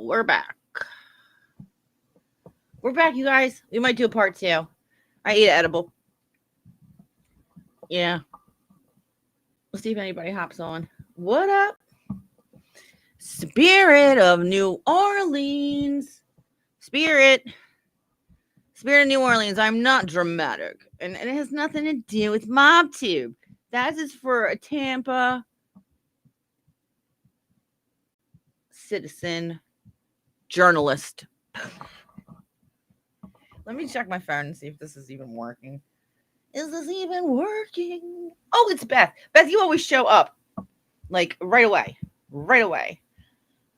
we're back. We're back, you guys. We might do a part 2. I ate an edible. Yeah. Let's see if anybody hops on. What up? Spirit of New Orleans. Spirit of New Orleans. I'm not dramatic. And it has nothing to do with MobTube. That is for a Tampa citizen journalist. Let me check my phone and see if this is even working. Is this even working? Oh, it's Beth. Beth, you always show up. Like right away. Right away.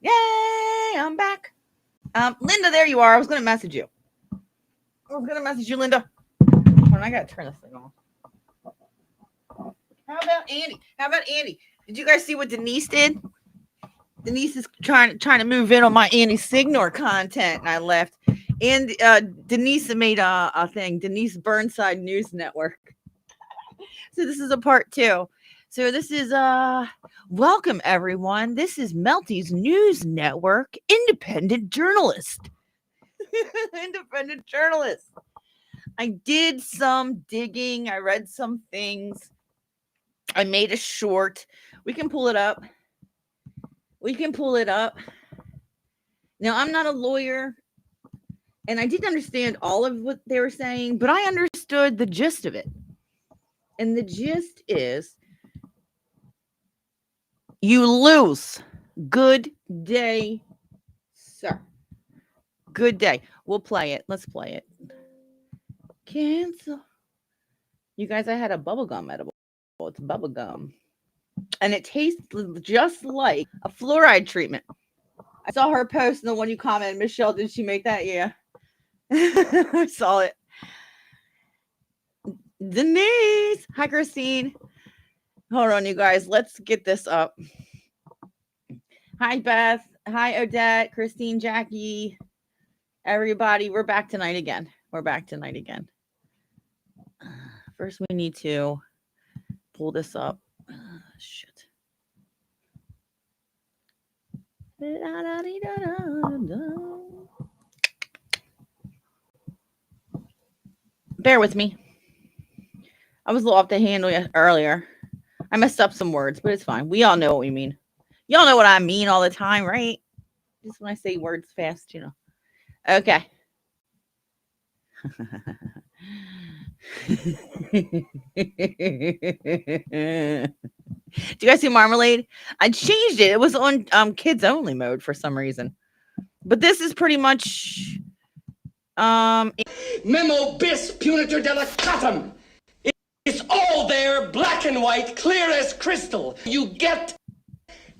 Yay, I'm back. Linda, there you are. I was going to message you. Linda. Hold on, I got to turn this thing off. How about Andy? Did you guys see what Denise did? Denise is trying to move in on my Andy Signor content, and I left. And Denise made a thing, Denise Burnside News Network. So this is a part 2. So this is welcome everyone. This is Melty's News Network, independent journalist. Independent journalist. I did some digging. I read some things. I made a short. We can pull it up. Now, I'm not a lawyer, and I didn't understand all of what they were saying, but I understood the gist of it. And the gist is, you lose. Good day, sir. Good day. We'll play it. Let's play it. Cancel. You guys, I had a bubblegum edible. It's bubblegum. And it tastes just like a fluoride treatment. I saw her post and the one you commented, Michelle, did she make that? Yeah. I saw it. Denise. Hi, Christine. Hold on, you guys. Let's get this up. Hi, Beth. Hi, Odette, Christine, Jackie, everybody. We're back tonight again. First, we need to pull this up. Shit. Bear with me. I was a little off the handle earlier. I messed up some words, but it's fine. We all know what we mean. Y'all know what I mean all the time, right? Just when I say words fast, Okay. Do you guys see Marmalade? I changed it. It was on kids only mode for some reason. But this is pretty much Memo bis punitor delicatum. It's all there, black and white, clear as crystal. You get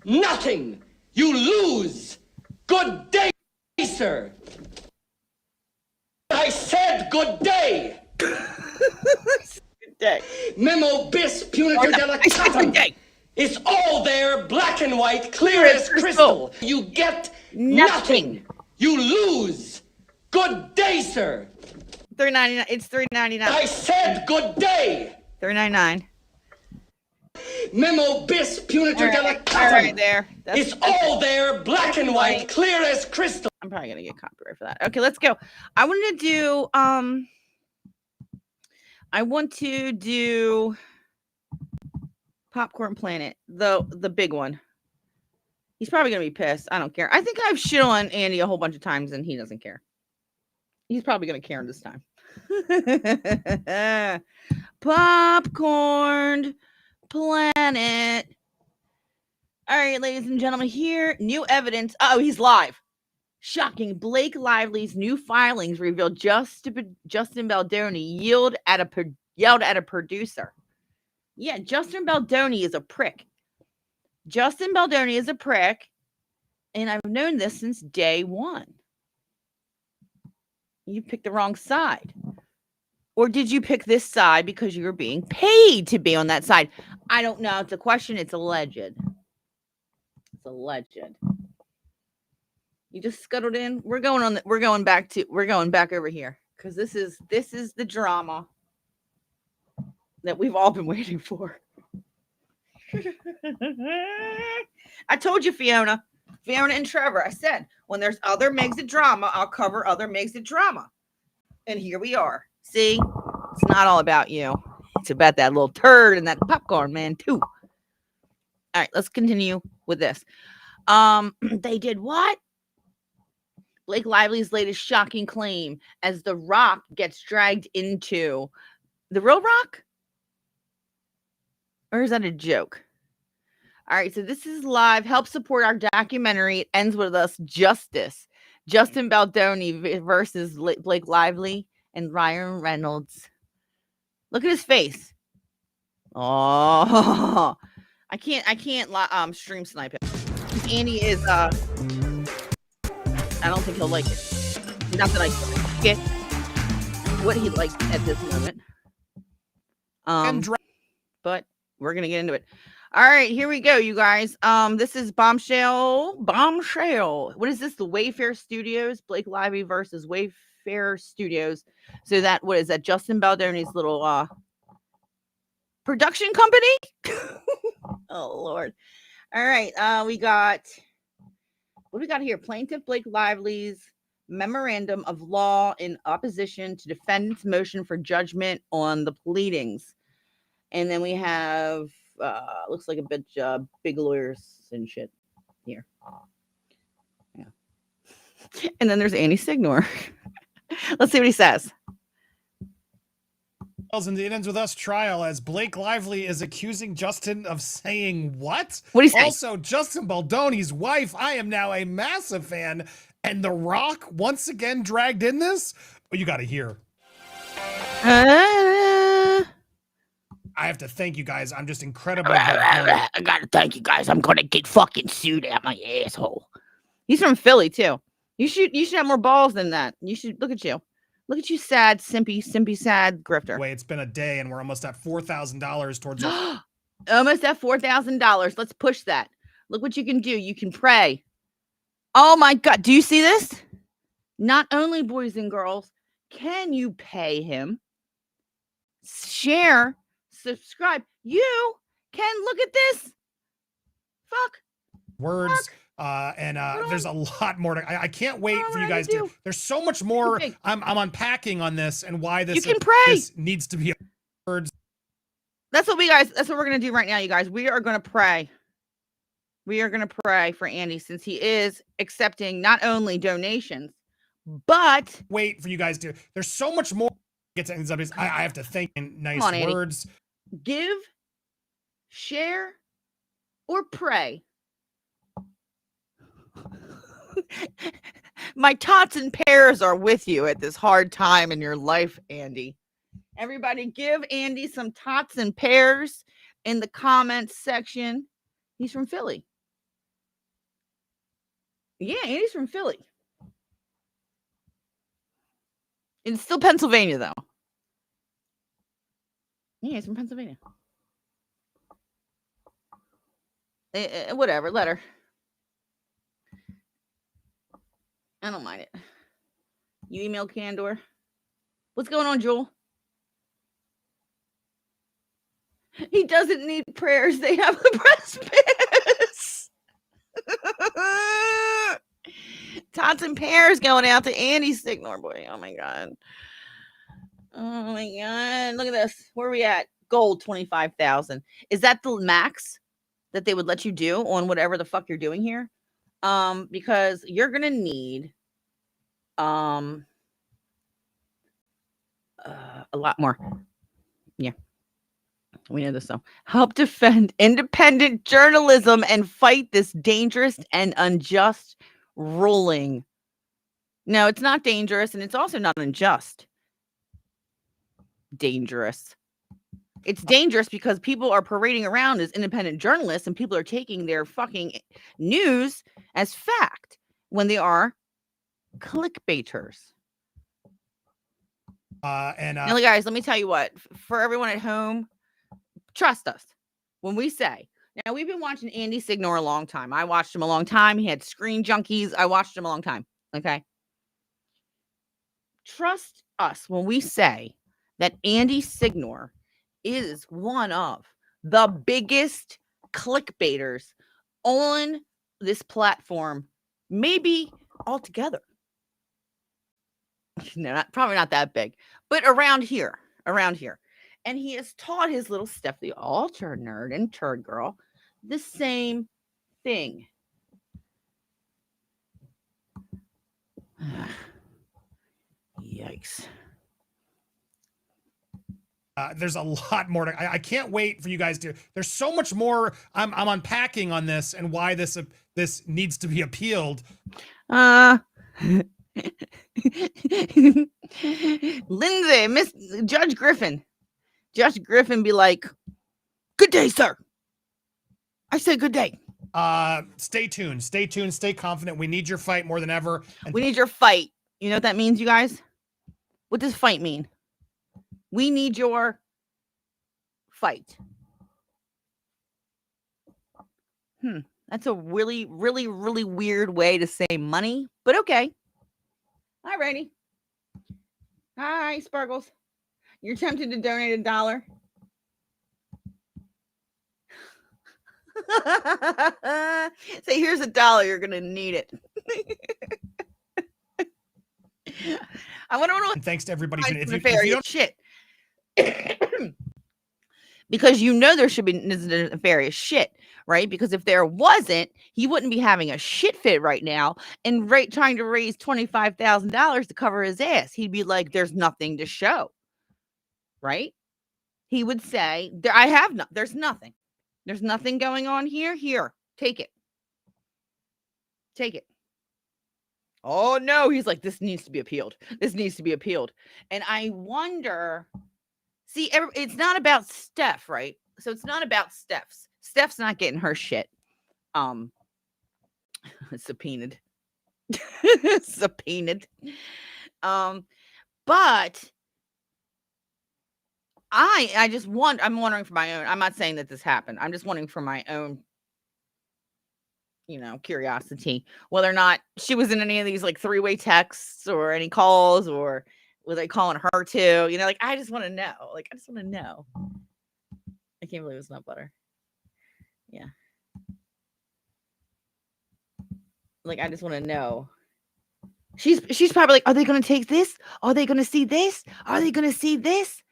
nothing. You lose. Good day, sir. I said good day. Good day. Memo bis punitor delicatum. It's all there, black and white, clear as crystal. You get nothing. You lose. Good day, sir. $3.99. It's $3.99. I said good day. $3.99. Memo bis punitor delicatum. All right, there. It's all there, black and white, clear as crystal. I'm probably gonna get copyright for that. Okay, let's go. I want to do Popcorn Planet, the big one. He's probably gonna be pissed. I don't care. I think I've shit on Andy a whole bunch of times and he doesn't care. He's probably gonna care this time. Popcorn Planet. All right, ladies and gentlemen, here, new evidence. Oh, he's live. Shocking. Blake Lively's new filings reveal Justin Baldoni yelled at a producer. Yeah, Justin Baldoni is a prick. And I've known this since day one. You picked the wrong side. Or did you pick this side because you were being paid to be on that side? I don't know. It's a question. It's alleged. You just scuttled in. We're going back over here because this is the drama that we've all been waiting for. I told you, Fiona and Trevor. I said When there's other Megxit drama, I'll cover other Megxit drama. And here we are. See, it's not all about you. It's about that little turd and that popcorn man too. All right, let's continue with this. They did what? Blake Lively's latest shocking claim as The Rock gets dragged into the real Rock? Or is that a joke? All right, so this is live. Help support our documentary. It ends with us justice. Justin Baldoni versus Blake Lively and Ryan Reynolds. Look at his face. Oh, I can't stream snipe him. Andy is I don't think he'll like it. Not that I get what he likes at this moment. But we're gonna get into it. All right, here we go, you guys. This is Bombshell. What is this? The Wayfair Studios, Blake Lively versus Wayfair Studios. So what is that? Justin Baldoni's little production company? Oh Lord. All right, what do we got here? Plaintiff Blake Lively's memorandum of law in opposition to defendant's motion for judgment on the pleadings. And then we have looks like a bit big lawyers and shit here. Yeah. And then there's Andy Signor. Let's see what he says. And it ends with us trial as Blake Lively is accusing Justin of saying what? What do you say? Also, Justin Baldoni's wife. I am now a massive fan. And The Rock once again dragged in this? But you got to hear. I have to thank you guys. I'm just incredible. I gotta thank you guys. I'm gonna get fucking sued out my asshole. He's from Philly too. You should have more balls than that. You should look at you. Look at you, sad, simpy, sad grifter. Wait, it's been a day and we're almost at $4,000 towards almost at $4,000. Let's push that. Look what you can do. You can pray. Oh my God. Do you see this? Not only boys and girls, can you pay him? Share, subscribe. You can look at this. Fuck. Words. Fuck. There's a lot more to. I can't wait for you guys to. There's so much more. Okay. I'm unpacking on this and why this. You can pray. This needs to be words. That's what we're gonna do right now, you guys. We are gonna pray. We are gonna pray for Andy since he is accepting not only donations, but wait for you guys to. There's so much more. Get to these. I have to think in nice on, words. Give, share, or pray. My tots and pears are with you at this hard time in your life, Andy. Everybody give Andy some tots and pears in the comments section. He's from Philly. Yeah, Andy's from Philly. It's still Pennsylvania, though. Yeah, he's from Pennsylvania. Whatever, let her. I don't mind it. You email Candor. What's going on, Joel? He doesn't need prayers. They have a precipice. Tots and pears going out to Andy Signor, boy. Oh my God. Oh my God. Look at this. Where are we at? Gold 25,000. Is that the max that they would let you do on whatever the fuck you're doing here? Because you're gonna need a lot more. Yeah, we know this. So help defend independent journalism and fight this dangerous and unjust ruling. No, it's not dangerous, and it's also not unjust. Dangerous. It's dangerous because people are parading around as independent journalists and people are taking their fucking news as fact when they are clickbaiters. Now, guys, let me tell you what. For everyone at home, trust us when we say. Now, we've been watching Andy Signor a long time. I watched him a long time. He had Screen Junkies. I watched him a long time. Okay? Trust us when we say that Andy Signor is one of the biggest clickbaiters on this platform, maybe all together. No, probably not that big, but around here. And he has taught his little Steph, the altar nerd and turd girl, the same thing. Yikes. There's a lot more I can't wait for you guys to. There's so much more I'm unpacking on this and why this needs to be appealed. Lindsay, Miss Judge Griffin be like, "Good day, sir." I said good day. Stay tuned, stay confident. We need your fight more than ever. We need your fight. You know what that means, you guys? What does fight mean? We need your fight. That's a really, really, really weird way to say money, but okay. Hi, Rainy. Hi, Sparkles. You're tempted to donate $1. Say, here's $1. You're gonna need it. I want to know. Thanks to everybody. If you don't shit. Because there should be nefarious shit, right? Because if there wasn't, he wouldn't be having a shit fit right now and trying to raise $25,000 to cover his ass. He'd be like, "There's nothing to show," right? He would say, there's nothing. There's nothing going on here. Here, take it. Take it. Oh no, he's like, this needs to be appealed. And I wonder, see, it's not about Steph, right? So it's not about Steph's not getting her shit subpoenaed. But I just I'm wondering for my own. I'm not saying that this happened. I'm just wondering for my own, curiosity, whether or not she was in any of these like 3-way texts or any calls, or were they calling her too? I just want to know. I can't believe it's not butter. Yeah. I just want to know. She's probably like, are they going to take this? Are they going to see this? Are they going to see this?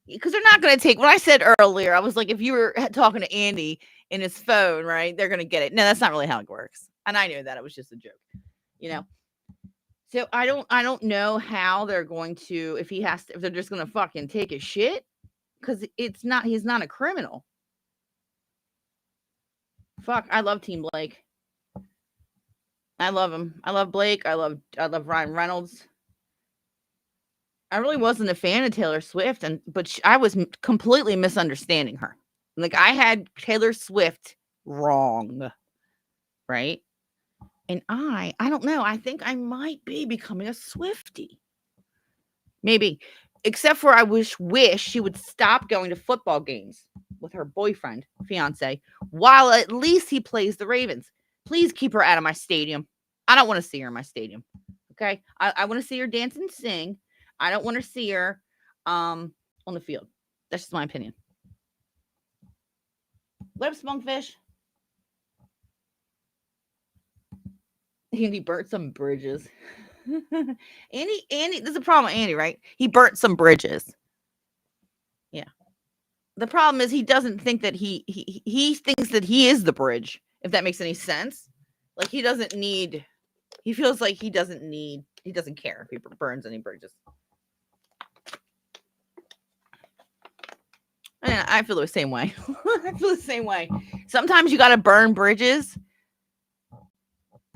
Because they're not going to take what I said earlier. I was like, if you were talking to Andy in his phone, right, they're going to get it. No, that's not really how it works. And I knew that. It was just a joke, So I don't know how they're going to, if they're just going to fucking take his shit, because he's not a criminal. Fuck, I love Team Blake. I love him. I love Blake. I love Ryan Reynolds. I really wasn't a fan of Taylor Swift, but I was completely misunderstanding her. I had Taylor Swift wrong, right? And I don't know. I think I might be becoming a Swiftie. Maybe. Except for I wish she would stop going to football games with her boyfriend, fiance, while at least he plays the Ravens. Please keep her out of my stadium. I don't want to see her in my stadium. Okay? I want to see her dance and sing. I don't want to see her on the field. That's just my opinion. What up, Spunkfish? Andy burnt some bridges. Andy, there's a problem with Andy, right? He burnt some bridges. Yeah. The problem is he doesn't think that he thinks that he is the bridge, if that makes any sense. He feels like he doesn't care if he burns any bridges. And I feel the same way. Sometimes you got to burn bridges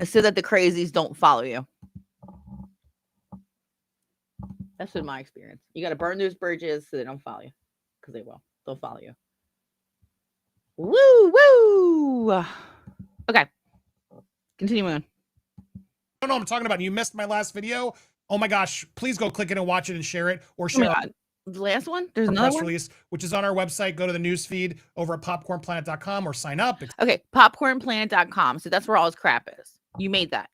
so that the crazies don't follow you. That's been my experience. You got to burn those bridges so they don't follow you, because they will. They'll follow you. Woo! Okay. Continuing on. I don't know what I'm talking about. You missed my last video. Oh my gosh. Please go click it and watch it and share it, or share the last one. There's another press one? release, which is on our website. Go to the news feed over at popcornplanet.com or sign up. Okay. Popcornplanet.com. So that's where all his crap is. You made that.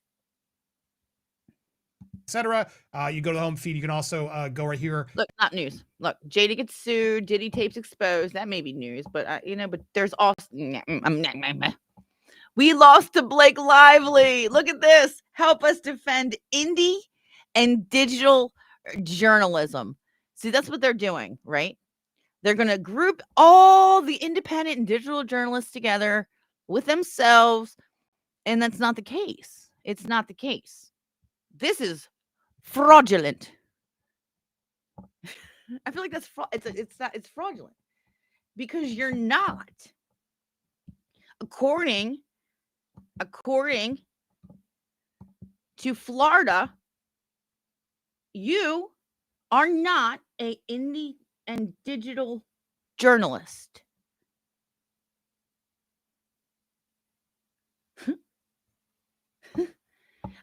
Etc. You go to the home feed. You can also go right here. Look, not news. Look, Jada gets sued. Diddy tapes exposed. That may be news, but but there's also we We lost to Blake Lively. Look at this. Help us defend indie and digital journalism. See, that's what they're doing, right? They're going to group all the independent and digital journalists together with themselves. And that's not the case. It's not the case. This is fraudulent. I feel like that's it's fraudulent because you're not. According to Florida, you are not a indie and digital journalist.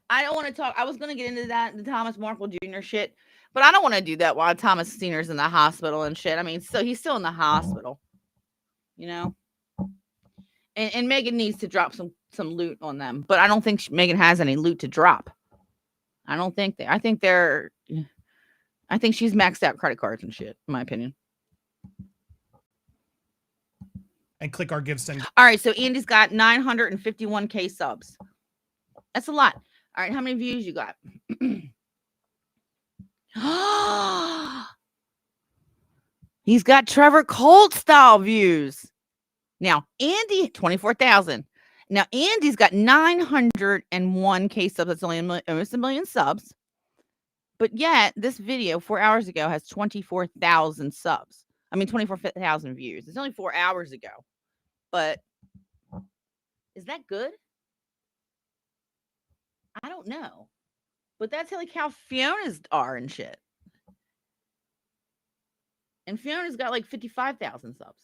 I don't want to talk. I was going to get into that, the Thomas Markle Jr. shit, but I don't want to do that while Thomas Senior's in the hospital and shit. I mean, so he's still in the hospital, you know? And Megan needs to drop some loot on them, but I don't think Megan has any loot to drop. I don't think I think she's maxed out credit cards and shit, in my opinion. And click our give send. All right, so Andy's got 951K subs. That's a lot. All right, how many views you got? He's got Trevor Colt style views. Now, Andy, 24,000. Now, Andy's got 901K subs. That's only almost a million subs. But yet, this video 4 hours ago has 24,000 subs. I mean, 24,000 views. It's only 4 hours ago. But is that good? I don't know. But that's like how Fiona's are and shit. And Fiona's got like 55,000 subs.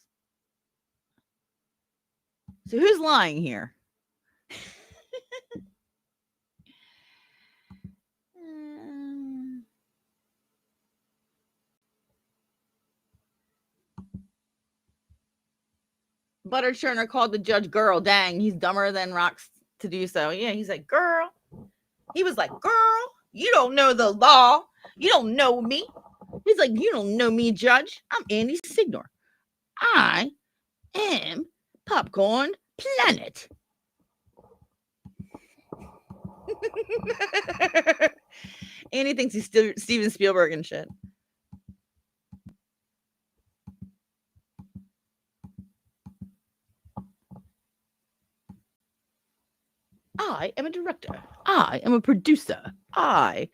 So who's lying here? Butter Churner called the judge girl. Dang, he's dumber than rocks to do so. Yeah, he's like, girl. He was like, girl, you don't know the law. You don't know me. He's like, you don't know me, judge. I'm Andy Signor. I am Popcorn Planet. Andy thinks he's still Steven Spielberg and shit. I am a director. I am a producer. I'm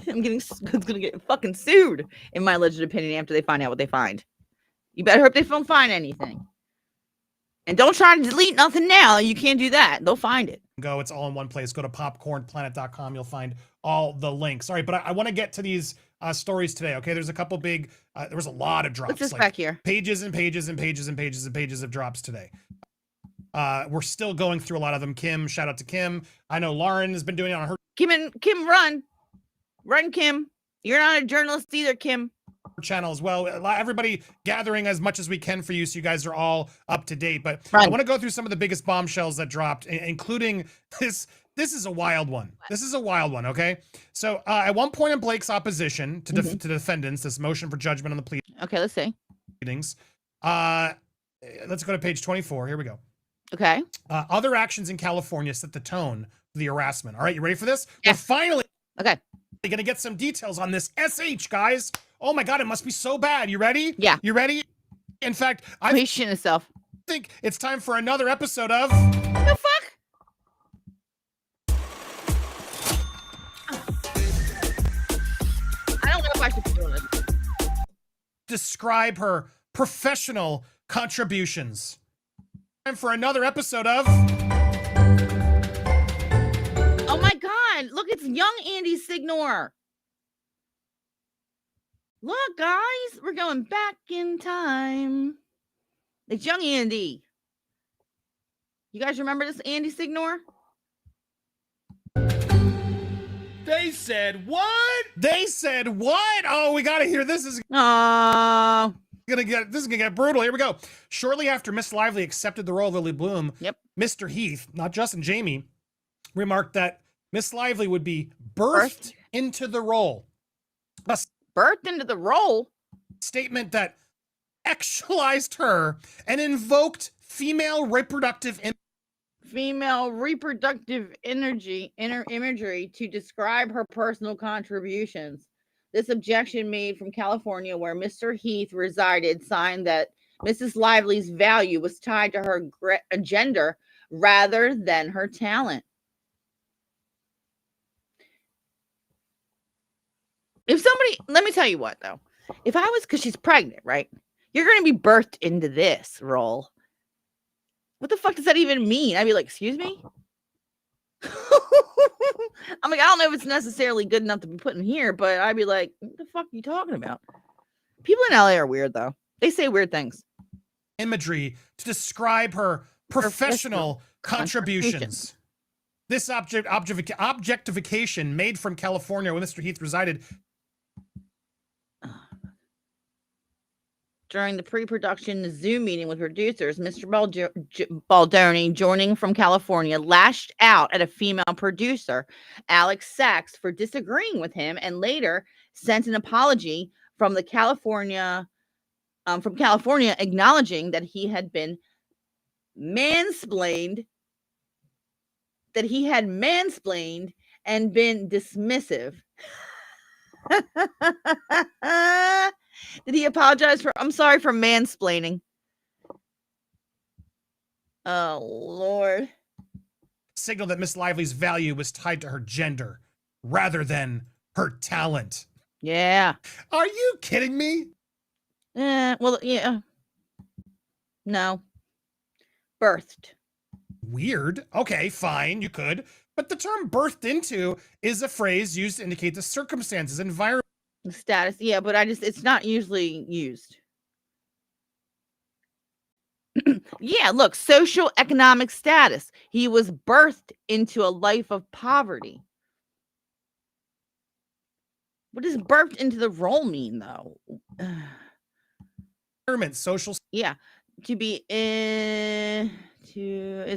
gonna get fucking sued, in my alleged opinion, after they find out what they find. You better hope they don't find anything. And don't try to delete nothing now. You can't do that. They'll find it. Go. It's all in one place. Go to popcornplanet.com. You'll find all the links. All right, but I want to get to these stories today. Okay, there's a couple big. There was a lot of drops. What's this back here? Pages and pages and pages and pages and pages of drops today. We're still going through a lot of them. Kim, shout out to Kim. I know Lauren has been doing it on her Kim, run, Kim. You're not a journalist either, Kim. channel as well. Everybody gathering as much as we can for you, so you guys are all up to date. But Right. I want to go through some of the biggest bombshells that dropped, including this. This is a wild one. This is a wild one. Okay, so at one point in Blake's opposition to to defendants, this motion for judgment on the Okay, let's see. pleadings. Let's go to page 24. Here we go. Okay. Other actions in California set the tone for the harassment. All right, you ready for this? Yeah. We're finally Okay. gonna get some details on this SH, guys. Oh my God, it must be so bad. You ready? Yeah. You ready? In fact, I He's shitting himself. think it's time for another episode of The fuck? I don't know if I should be doing this. Describe Her Professional Contributions. Time for another episode of Oh my God. Look, it's young Andy Signor. Look, guys, we're going back in time. It's young Andy. You guys remember this Andy Signor? They Said What? They Said What? Oh, we gotta hear this. Is Oh, gonna get brutal. Here we go. Shortly after Miss Lively accepted the role of Lily Bloom, Yep. Mr. Heath, not Justin, Jamie, remarked that Miss Lively would be birthed into the role. A birthed into the role. statement that sexualized her and invoked female reproductive imagery to describe her personal contributions. This objection made from California, where Mr. Heath resided, signed that Mrs. Lively's value was tied to her gender rather than her talent. If somebody, let me tell you what, though. If I was, because she's pregnant, right? You're going to be birthed into this role. What the fuck does that even mean? I'd be like, excuse me? I'm like, I don't know if it's necessarily good enough to be put in here, but I'd be like, what the fuck are you talking about? People in LA are weird, though. They say weird things. Imagery to describe her professional contributions. This objectification made from California, where Mr. Heath resided. During the pre-production Zoom meeting with producers, Mr. Baldoni, joining from California, lashed out at a female producer, Alex Sachs, for disagreeing with him, and later sent an apology from California, acknowledging that he had been mansplained, and been dismissive. Did he apologize for? I'm sorry for mansplaining. Oh, Lord. Signal that Miss Lively's value was tied to her gender rather than her talent. Yeah. Are you kidding me? Well, yeah. No. Birthed. Weird. Okay, fine, you could. But the term birthed into is a phrase used to indicate the circumstances, environment. Status. Yeah, but it's not usually used. Yeah, look, social economic status. He was birthed into a life of poverty. What does birthed into the role mean, though? Social. Yeah, to be is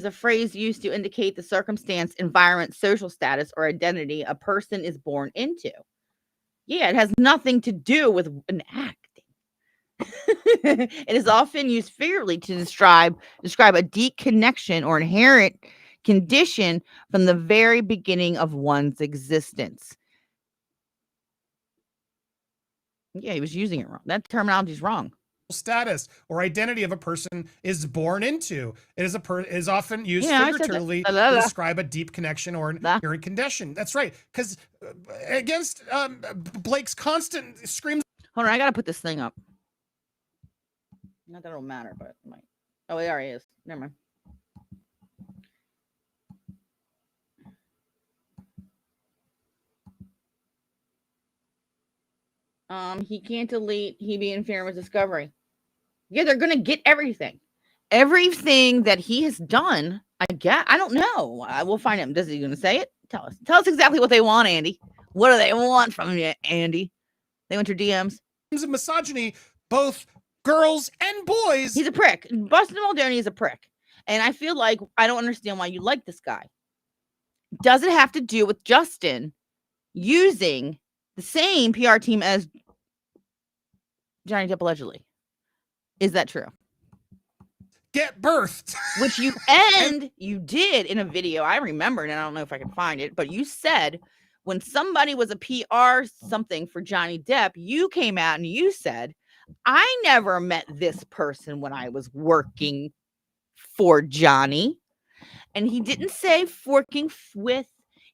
a phrase used to indicate the circumstance, environment, social status, or identity a person is born into. Yeah, it has nothing to do with an acting. It is often used figuratively to describe a deep connection or inherent condition from the very beginning of one's existence. Yeah, he was using it wrong. That terminology is wrong. Status or identity of a person is born into. It is often used figuratively to describe a deep connection or an inherent condition. That's right. Because against Blake's constant screams. Hold on, I gotta put this thing up. Not that it'll matter, but it might. Oh, there he is. Never mind. He can't delete. He be interfering with discovery. Yeah, they're gonna get everything that he has done. I don't know. We'll find him. Does he gonna say it? Tell us exactly what they want, Andy. What do they want from you, Andy? They want your DMs. Of misogyny, both girls and boys. He's a prick. Bustin' Muldowney is a prick, and I feel like I don't understand why you like this guy. Does it have to do with Justin using the same PR team as Johnny Depp allegedly? Is that true? Get birthed. Which you did in a video. I remember, and I don't know if I can find it, but you said when somebody was a PR something for Johnny Depp, you came out and you said, I never met this person when I was working for Johnny. And he didn't say working with,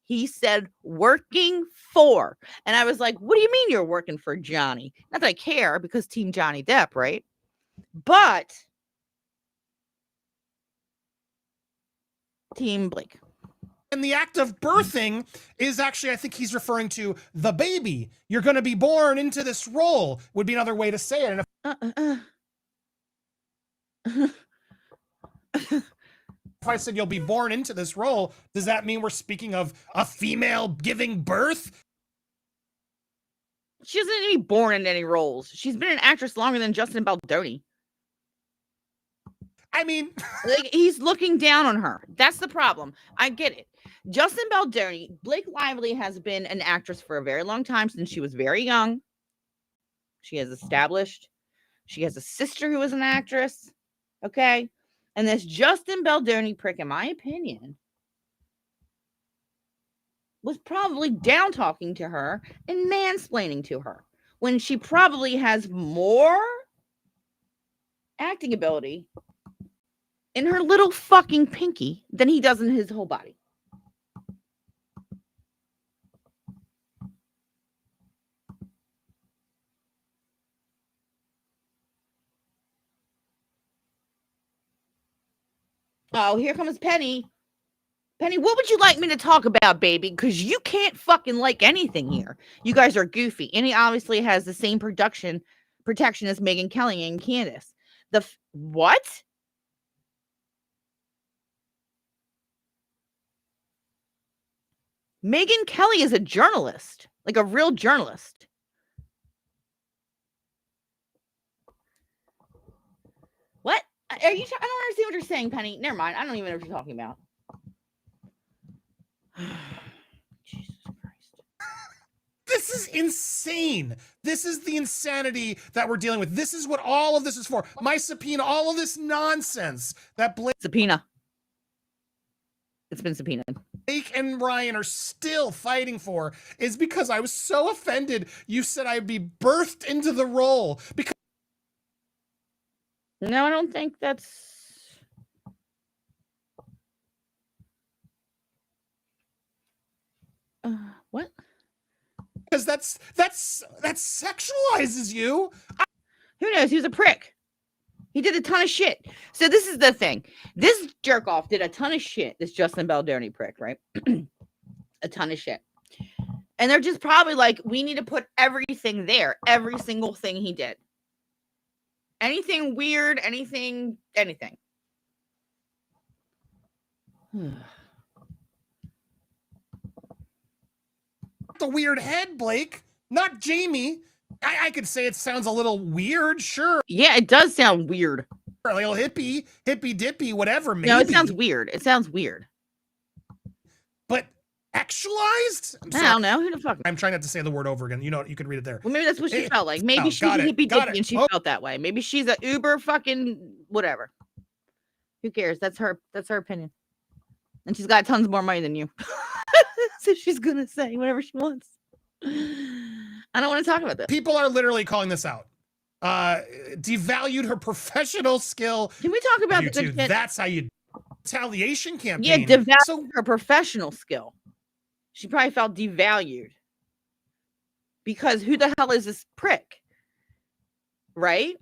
he said working for. And I was like, what do you mean you're working for Johnny? Not that I care, because Team Johnny Depp, right? But Team Blake. And the act of birthing is actually, I think he's referring to the baby. You're going to be born into this role would be another way to say it. And if I said you'll be born into this role, does that mean we're speaking of a female giving birth? She doesn't need to be born in any roles. She's been an actress longer than Justin Baldoni. I mean, like, he's looking down on her. That's the problem. I get it. Justin Baldoni, Blake Lively has been an actress for a very long time, since she was very young. She has established She has a sister who is an actress. Okay. And this Justin Baldoni prick, in my opinion, was probably down talking to her and mansplaining to her when she probably has more acting ability in her little fucking pinky than he does in his whole body. Oh, here comes Penny. Penny, what would you like me to talk about, baby? Because you can't fucking like anything here. You guys are goofy. And he obviously has the same protection as Megyn Kelly and Candace. What? Megyn Kelly is a journalist, like a real journalist. What? Are you? I don't understand what you're saying, Penny. Never mind. I don't even know what you're talking about. Jesus Christ. This is insane. This is the insanity that we're dealing with. This is what all of this is for. My subpoena, all of this nonsense that subpoena. It's been subpoenaed. Blake and Ryan are still fighting for is because I was so offended you said I'd be birthed into the role. Because no, I don't think that's... what? Because that sexualizes you. Who knows? He was a prick. He did a ton of shit. So this is the thing. This jerk off did a ton of shit. This Justin Baldoni prick, right? A ton of shit. And they're just probably like, we need to put everything there. Every single thing he did. Anything weird, anything. The weird head, Blake, not Jamie. I could say it sounds a little weird, sure. Yeah, it does sound weird. A little hippy dippy, whatever. Maybe. No, it sounds weird. But actualized? I don't know. Who the fuck? I'm trying not to say the word over again. You know, you could read it there. Well, maybe that's what she felt like. Maybe she's a hippy dippy and she felt that way. Maybe she's a uber fucking whatever. Who cares? That's her opinion. And she's got tons more money than you. So she's gonna say whatever she wants. I don't want to talk about this. People are literally calling this out. Devalued her professional skill. Can we talk about the good shit? That's how you retaliation campaign. Yeah, devalued her professional skill. She probably felt devalued. Because who the hell is this prick? Right?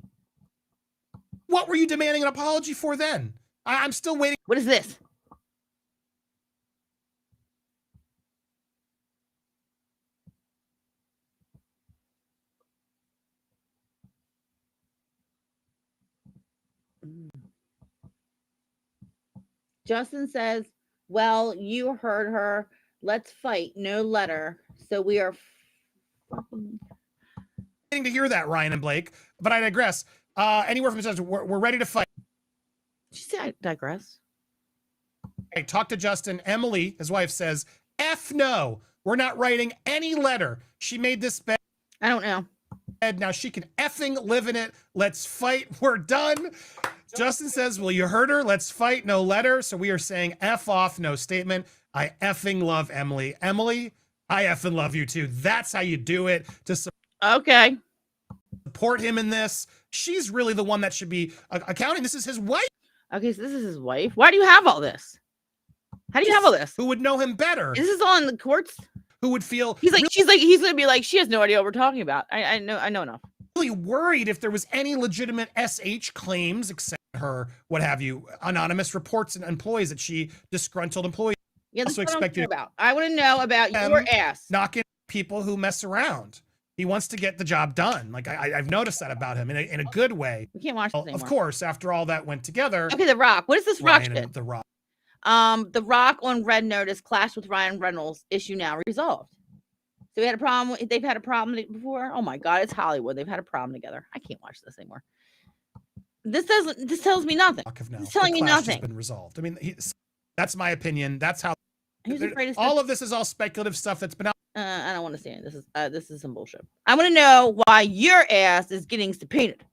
What were you demanding an apology for then? I'm still waiting. What is this? Justin says, well, you heard her. Let's fight. No letter. So we are to hear that, Ryan and Blake, but I digress. Anywhere from says we're ready to fight. She said I digress. I talked to Justin. Emily, his wife, says, F no. We're not writing any letter. She made this bed. I don't know. Now she can effing live in it. Let's fight. We're done. Justin says, well, you heard her. Let's fight. No letter. So we are saying F off. No statement. I effing love Emily. Emily, I effing love you too. That's how you do it. To support him in this. She's really the one that should be accounting. This is his wife. Okay, so this is his wife. Why do you have all this? How do you have all this? Who would know him better? Is this all in the courts? Who would feel he's gonna be like, she has no idea what we're talking about. I know enough. Really worried if there was any legitimate SH claims, except her, what have you, anonymous reports and employees that she disgruntled employees. Yeah, that's what I'm talking about. I want to know about your ass knocking people who mess around. He wants to get the job done. Like I've noticed that about him in a good way. We can't watch this anymore. Of course, after all that went together. Okay, The Rock. What is this Rock shit? The Rock. The Rock on Red Notice clashed with Ryan Reynolds. Issue now resolved. So we had a problem. They've had a problem before. Oh my God, it's Hollywood. They've had a problem together. I can't watch this anymore. This tells me nothing. It's telling me nothing. Has been resolved. I mean, that's my opinion. That's how. All of this is all speculative stuff that's been out. I don't want to say it. This is some bullshit. I want to know why your ass is getting subpoenaed.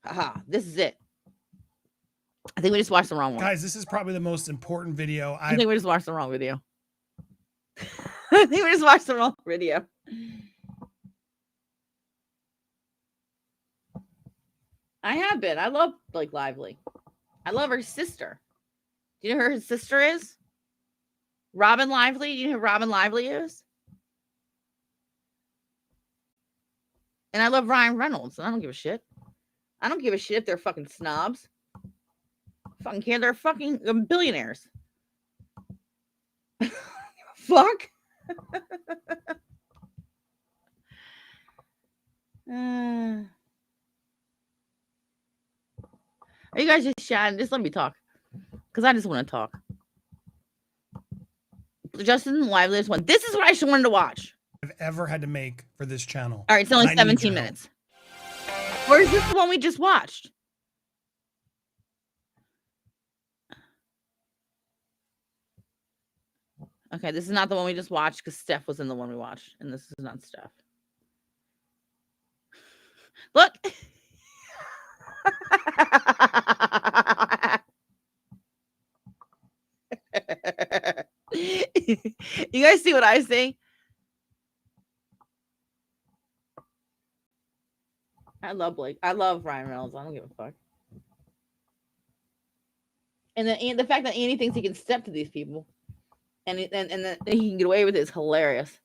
Aha, this is it. I think we just watched the wrong one. Guys, this is probably the most important video. I think we just watched the wrong video. I think we just watched the wrong video. I have been. I love Blake Lively. I love her sister. Do you know who her sister is? Robin Lively. Do you know who Robin Lively is? And I love Ryan Reynolds. And I don't give a shit. I don't give a shit if they're fucking snobs. Fucking care. They're fucking billionaires. Fuck. Are you guys just chatting? Just let me talk. Because I just want to talk. Justin Lively's one. This is what I wanted to watch. I've ever had to make for this channel. All right, it's only 17 minutes. Or is this the one we just watched? Okay, this is not the one we just watched because Steph was in the one we watched, and this is not Steph. Look. You guys see what I see? I love Blake. I love Ryan Reynolds. I don't give a fuck. And the fact that Andy thinks he can step to these people and that he can get away with it is hilarious.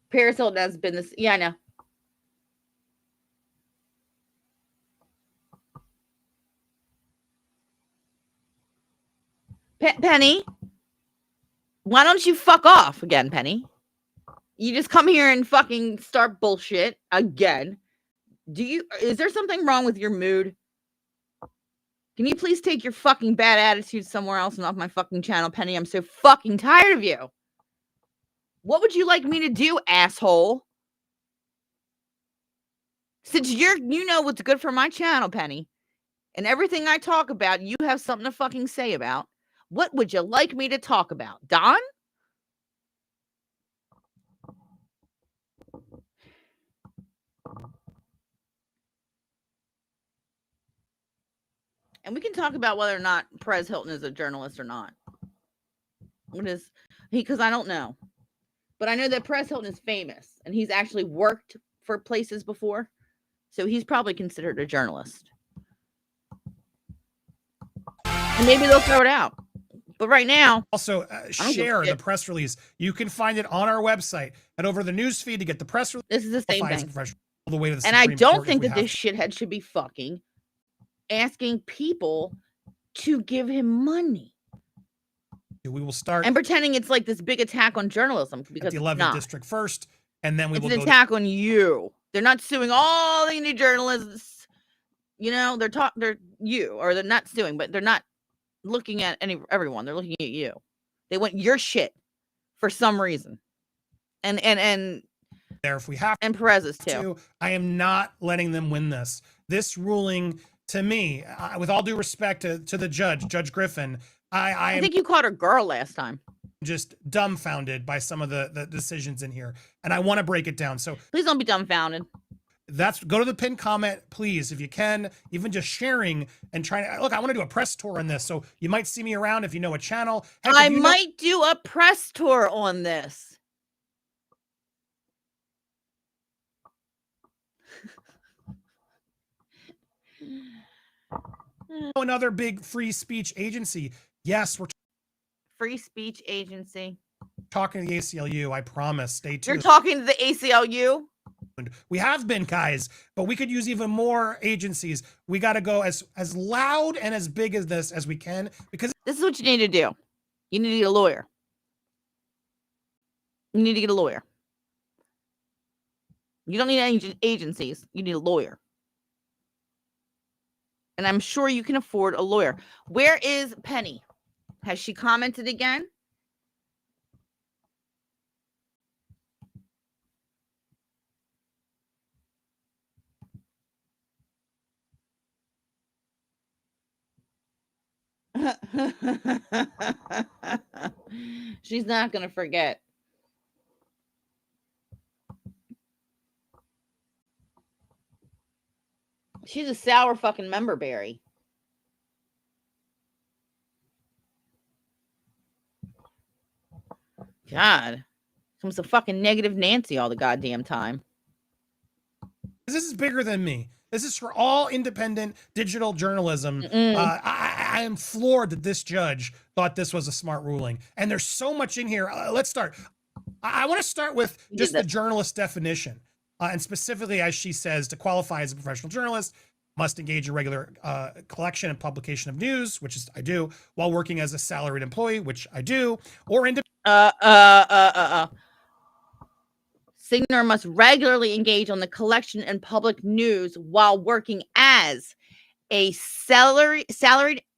Paris Hilton has been this. Yeah, I know. Penny, why don't you fuck off again, Penny? You just come here and fucking start bullshit again. Is there something wrong with your mood? Can you please take your fucking bad attitude somewhere else and off my fucking channel, Penny? I'm so fucking tired of you. What would you like me to do, asshole? Since you know what's good for my channel, Penny, and everything I talk about, you have something to fucking say about. What would you like me to talk about, Don? And we can talk about whether or not Perez Hilton is a journalist or not. What is he? Because I don't know. But I know that Perez Hilton is famous and he's actually worked for places before. So he's probably considered a journalist. And maybe they'll throw it out. But right now, also share the press release. You can find it on our website. Head over to the news feed to get the press release. This is the same thing. All the way to the and I don't think that this shithead should be fucking asking people to give him money. We will start and pretending it's like this big attack on journalism because the 11th district first, and then it's an attack on you. They're not suing all the indie journalists. You know, they're not suing, but they're not looking at everyone. They're looking at you. They want your shit for some reason. And there if we have and Perez's too. I am not letting them win this. This ruling to me, with all due respect to the Judge Griffin, I think you called her girl last time. Just dumbfounded by some of the decisions in here, and I want to break it down. So please don't be dumbfounded. Go to the pinned comment, please, if you can. Even just sharing and trying to look. I want to do a press tour on this, so you might see me around if you know a channel. Heck, I might do a press tour on this. Another big free speech agency. Yes, we're free speech agency. Talking to the ACLU, I promise. Stay tuned. You're talking to the ACLU? We have been, guys, but we could use even more agencies. We got to go as loud and as big as this as we can, because this is what you need to do. You need to get a lawyer. You need to get a lawyer. You don't need any agencies. You need a lawyer. And I'm sure you can afford a lawyer. Where is Penny? Has she commented again? She's not going to forget. She's a sour fucking member berry. God. Comes a fucking negative Nancy all the goddamn time. This is bigger than me. This is for all independent digital journalism. I am floored that this judge thought this was a smart ruling. And there's so much in here. Let's start. I want to start with just the journalist definition. And specifically, as she says, to qualify as a professional journalist, must engage in regular collection and publication of news, which is I do, while working as a salaried employee, which I do, or Signor must regularly engage on the collection and public news while working as a salaried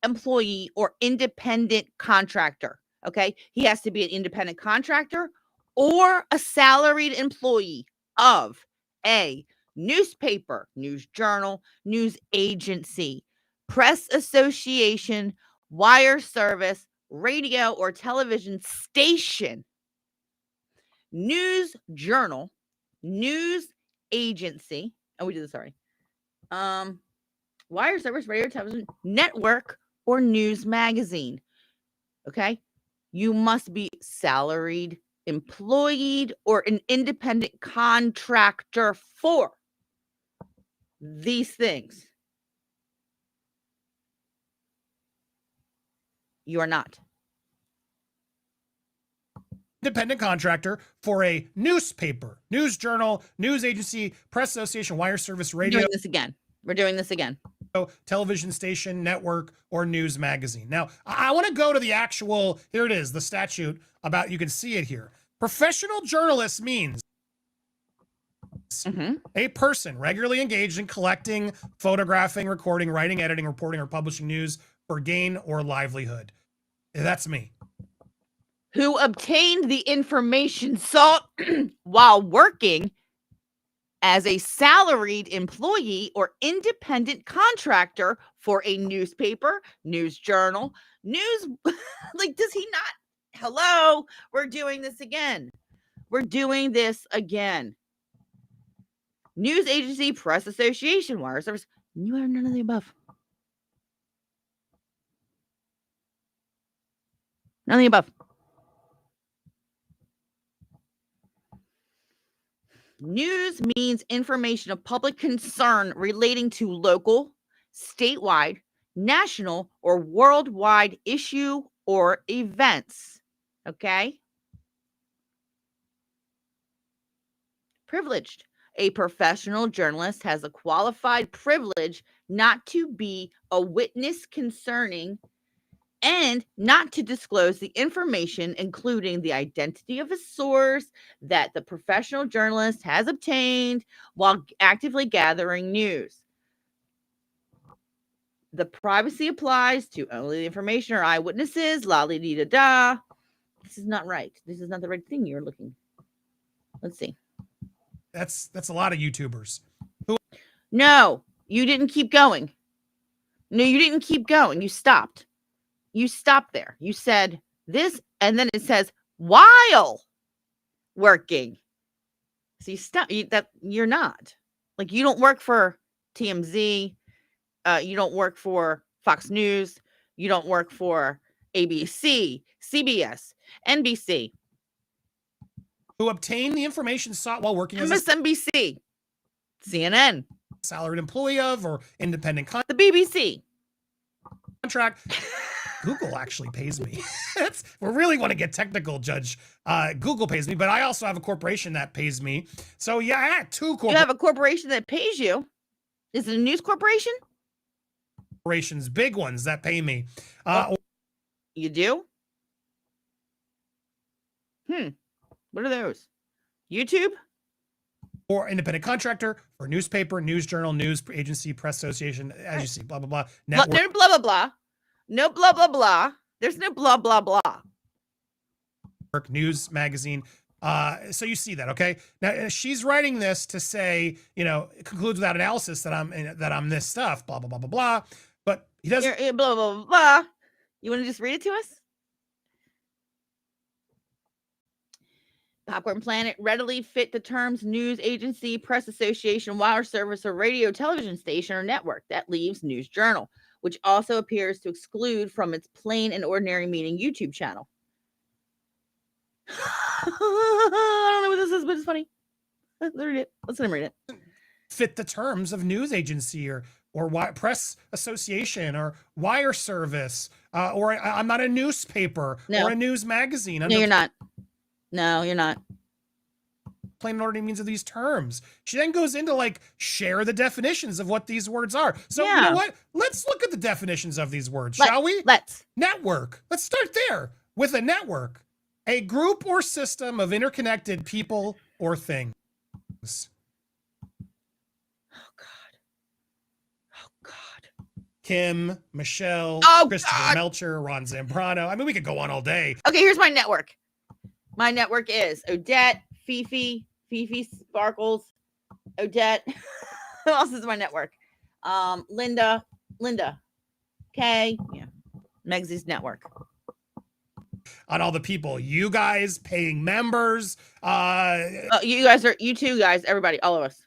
employee or independent contractor. Okay, he has to be an independent contractor or a salaried employee of a newspaper, news journal, news agency, press association, wire service, radio or television station, news journal, news agency. Oh, we did this already. Wire service, radio, television, network, or news magazine. Okay. You must be salaried, employed, or an independent contractor for these things. You are not. Independent contractor for a newspaper, news journal, news agency, press association, wire service, radio. We're doing this again. We're doing this again. Television station, network, or news magazine. Now, I want to go to the actual, here it is, the statute about, you can see it here. Professional journalist means a person regularly engaged in collecting, photographing, recording, writing, editing, reporting, or publishing news for gain or livelihood. That's me. Who obtained the information sought while working as a salaried employee or independent contractor for a newspaper, news journal, news. Like, does he not? Hello, we're doing this again. We're doing this again. News agency, press association, wire service. You are none of the above. None of the above. News means information of public concern relating to local, statewide, national, or worldwide issue or events. Okay? Privileged. A professional journalist has a qualified privilege not to be a witness concerning and not to disclose the information, including the identity of a source that the professional journalist has obtained while actively gathering news. The privacy applies to only the information or eyewitnesses, la-di-da-da. This is not right. This is not the right thing you're looking. Let's see. That's a lot of YouTubers. No, you didn't keep going. No, you didn't keep going. You stopped. You stopped there. You said this, and then it says while working. So you stop. You're not. Like, you don't work for TMZ. You don't work for Fox News. You don't work for ABC, CBS, NBC. Who obtain the information sought while working as MSNBC, CNN, salaried employee of or independent the BBC. Contract. Google actually pays me. We really want to get technical, Judge. Google pays me, but I also have a corporation that pays me. So yeah, I had two You have a corporation that pays you. Is it a news corporation? corporations, big ones that pay me. You do? What are those? YouTube? Or independent contractor for newspaper, news journal, news agency, press association, as you see, blah, blah, blah. Network. No blah, blah, blah. No blah, blah, blah. There's no blah, blah, blah. News magazine. So you see that, okay? Now she's writing this to say, it concludes without analysis that I'm this stuff, blah, blah, blah, blah, blah. But he doesn't. Blah, blah, blah, blah. You want to just read it to us? Popcorn Planet readily fit the terms news agency, press association, wire service, or radio television station or network. That leaves News Journal, which also appears to exclude from its plain and ordinary meaning YouTube channel. I don't know what this is, but it's funny. Let's read it. Let's let him read it. Fit the terms of news agency or press association or wire service, or I'm not a newspaper or a news magazine. No, you're not. No, you're not. Plain and ordinary means of these terms. She then goes into like share the definitions of what these words are. So you know what? Let's look at the definitions of these words, shall we? Let's. Network. Let's start there with a network. A group or system of interconnected people or things. Oh, God. Oh, God. Kim, Michelle, Christopher Melcher, Ron Zambrano. I mean, we could go on all day. Okay, here's my network. My network is Odette, Fifi Sparkles, Odette. Who else is my network? Linda, Kay, Megsy's network. On all the people, you guys paying members. You two guys, everybody, all of us.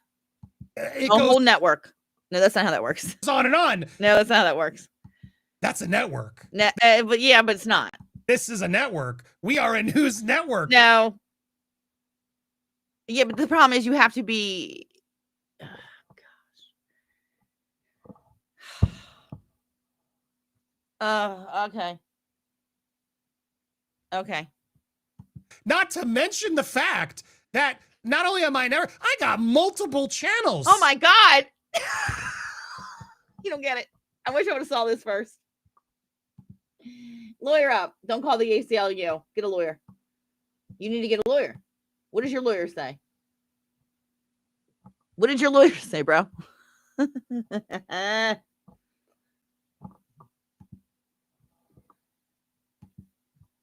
The whole network. No, that's not how that works. It's on and on. No, that's not how that works. That's a network. But it's not. This is a network. We are a news network. No. Yeah, but the problem is you have to be. Oh, gosh. Okay. Okay. Not to mention the fact that not only am I I got multiple channels. Oh my God. You don't get it. I wish I would have saw this first. Lawyer up. Don't call the ACLU. Get a lawyer. You need to get a lawyer. What does your lawyer say? What did your lawyer say, bro?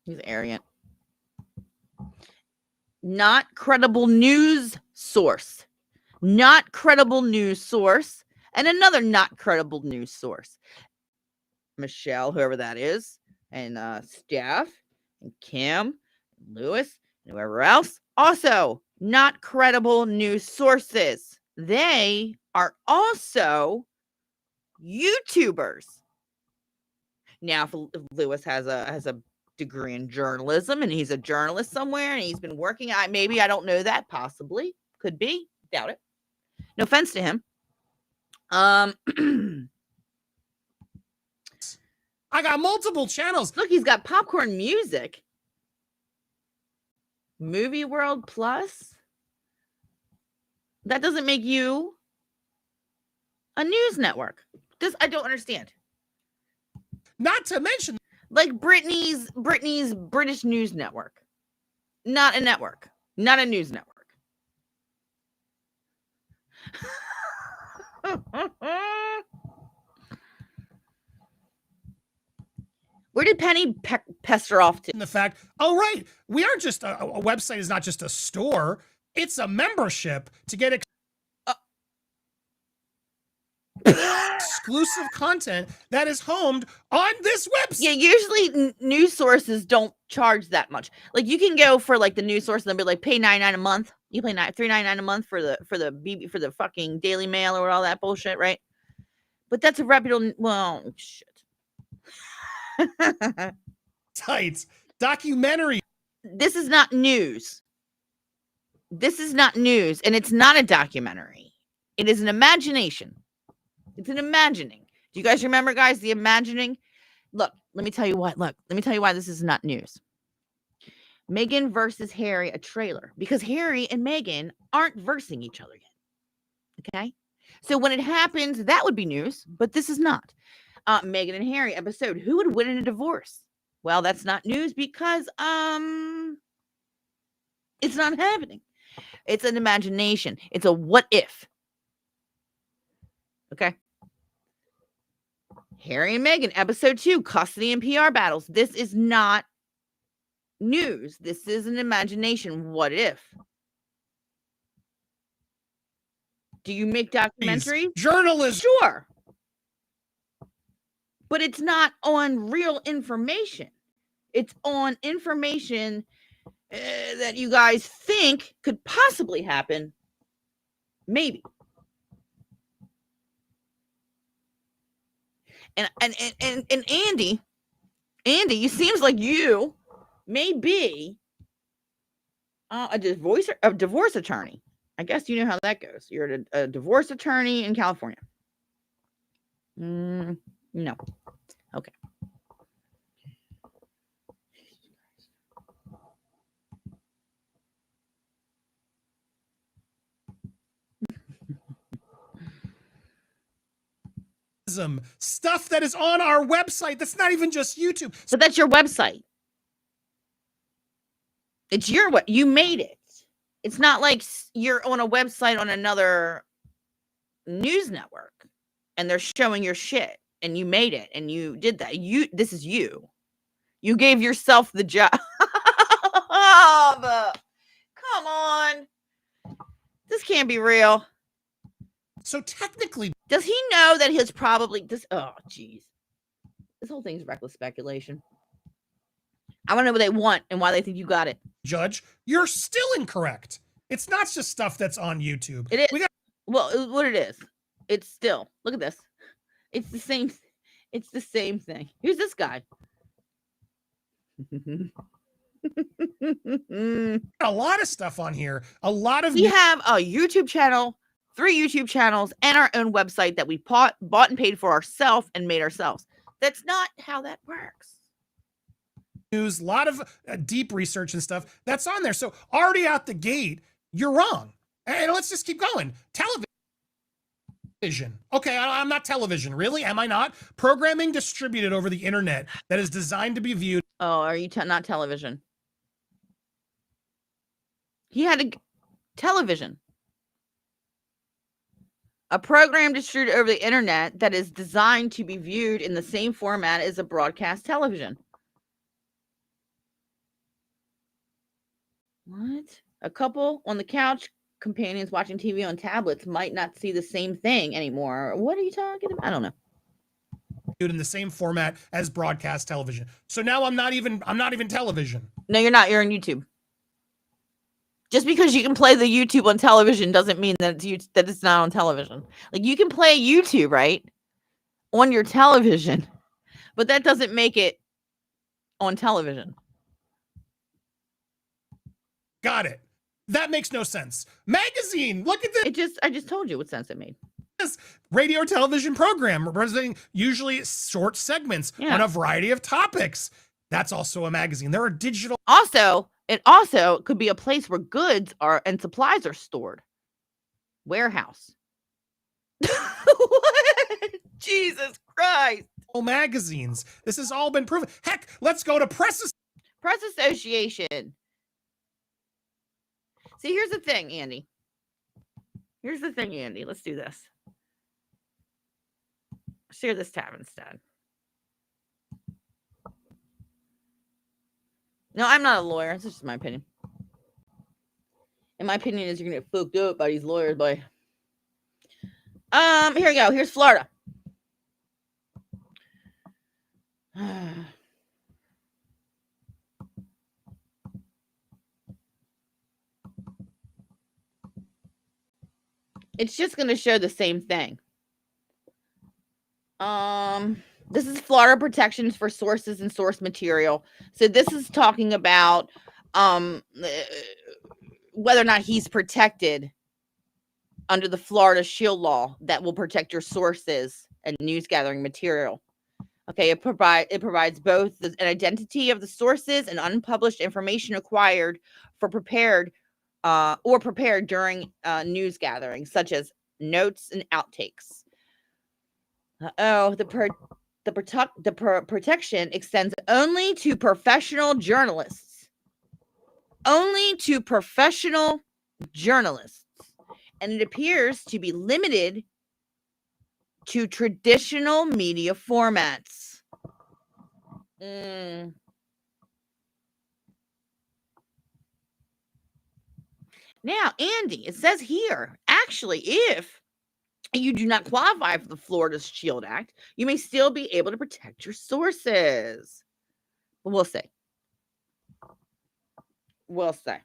He's arrogant. Not credible news source. Not credible news source. And another not credible news source. Michelle, whoever that is, and Steph, and Kim, and Lewis, and whoever else. Also, not credible news sources. They are also YouTubers. Now, if Lewis has a degree in journalism and he's a journalist somewhere and he's been working, maybe, I don't know that, possibly, could be, doubt it. No offense to him. I got multiple channels. Look, he's got Popcorn Music, Movie World Plus. That doesn't make you a news network. I don't understand. Not to mention, like Britney's British News Network, not a network, not a news network. Where did Penny pester off to? The fact, right, we aren't just a website is not just a store; it's a membership to get exclusive content that is homed on this website. Yeah, usually news sources don't charge that much. Like you can go for like the news source and they'll be like, pay $9.99 a month. You pay $3.99 a month for the fucking Daily Mail or all that bullshit, right? But that's a reputable. Well, shit. Tight documentary. This is not news. This is not news, and it's not a documentary. It is an imagination. It's an imagining. Do you guys remember, guys, the imagining? Look, let me tell you what. Look, let me tell you why this is not news. Meghan versus Harry, a trailer, because Harry and Meghan aren't versing each other yet. Okay, so when it happens, that would be news, but this is not. Meghan and Harry episode. Who would win in a divorce? Well, that's not news because it's not happening. It's an imagination. It's a what if. Okay. Harry and Meghan episode 2, custody and PR battles. This is not news. This is an imagination. What if? Do you make documentaries? Journalism. but it's not on real information. It's on information that you guys think could possibly happen. Maybe. And Andy, it seems like you may be a divorce attorney. I guess you know how that goes. You're a divorce attorney in California. No. Okay. Stuff that is on our website. That's not even just YouTube. So that's your website. It's you made it. It's not like you're on a website on another news network and they're showing your shit and you made it and you did that. This is you. You gave yourself the job. Come on. This can't be real. So technically, does he know that his probably this? Oh, geez, this whole thing's reckless speculation. I want to know what they want and why they think you got it. Judge, you're still incorrect. It's not just stuff that's on YouTube. It is. Well, what it is, it's still. Look at this. It's the same. It's the same thing. Who's this guy? A lot of stuff on here. A lot of. We have a YouTube channel, 3 YouTube channels, and our own website that we bought and paid for ourselves and made ourselves. That's not how that works. News, a lot of deep research and stuff that's on there. So already out the gate, you're wrong. And let's just keep going. Television. Okay, I'm not television. Really? Am I not? Programming distributed over the internet that is designed to be viewed. Oh, are you not television? He had a television. A program distributed over the internet that is designed to be viewed in the same format as a broadcast television. What? A couple on the couch, companions watching TV on tablets might not see the same thing anymore. What are you talking about? I don't know. In the same format as broadcast television. So now I'm not even television. No, you're not. You're on YouTube. Just because you can play the YouTube on television doesn't mean that it's not on television. Like you can play YouTube, right? On your television, but that doesn't make it on television. Got it. That makes no sense. Magazine. Look at this. I just told you what sense it made. This radio television program representing usually short segments on a variety of topics. That's also a magazine. There are digital. It also could be a place where goods are and supplies are stored. Warehouse. What? Jesus Christ. Magazines. This has all been proven. Heck, let's go to Press Association. See, here's the thing, Andy. Let's do this. Share this tab instead. No, I'm not a lawyer. It's just my opinion. And my opinion is you're gonna get fucked up by these lawyers, boy. Here we go. Here's Florida. It's just going to show the same thing. This is Florida protections for sources and source material. So this is talking about whether or not he's protected under the Florida Shield Law that will protect your sources and news gathering material. Okay, it provides both an identity of the sources and unpublished information acquired for prepared during news gathering, such as notes and outtakes. The protection extends only to professional journalists. Only to professional journalists. And it appears to be limited to traditional media formats. Now, Andy, it says here, actually, if you do not qualify for the Florida Shield Act, you may still be able to protect your sources. But we'll see. We'll see.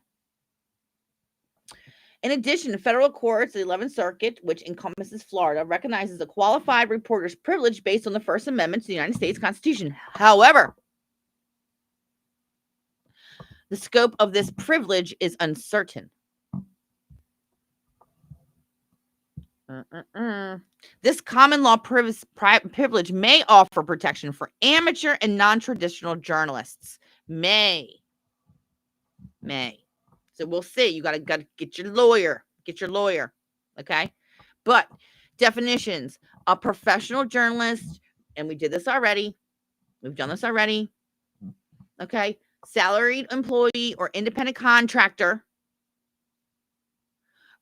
In addition, the federal courts, the 11th Circuit, which encompasses Florida, recognizes a qualified reporter's privilege based on the First Amendment to the United States Constitution. However, the scope of this privilege is uncertain. This common law privilege may offer protection for amateur and non-traditional journalists. May. So we'll see. You gotta get your lawyer. Okay. But definitions: a professional journalist, and we did this already. We've done this already. Okay. Salaried employee or independent contractor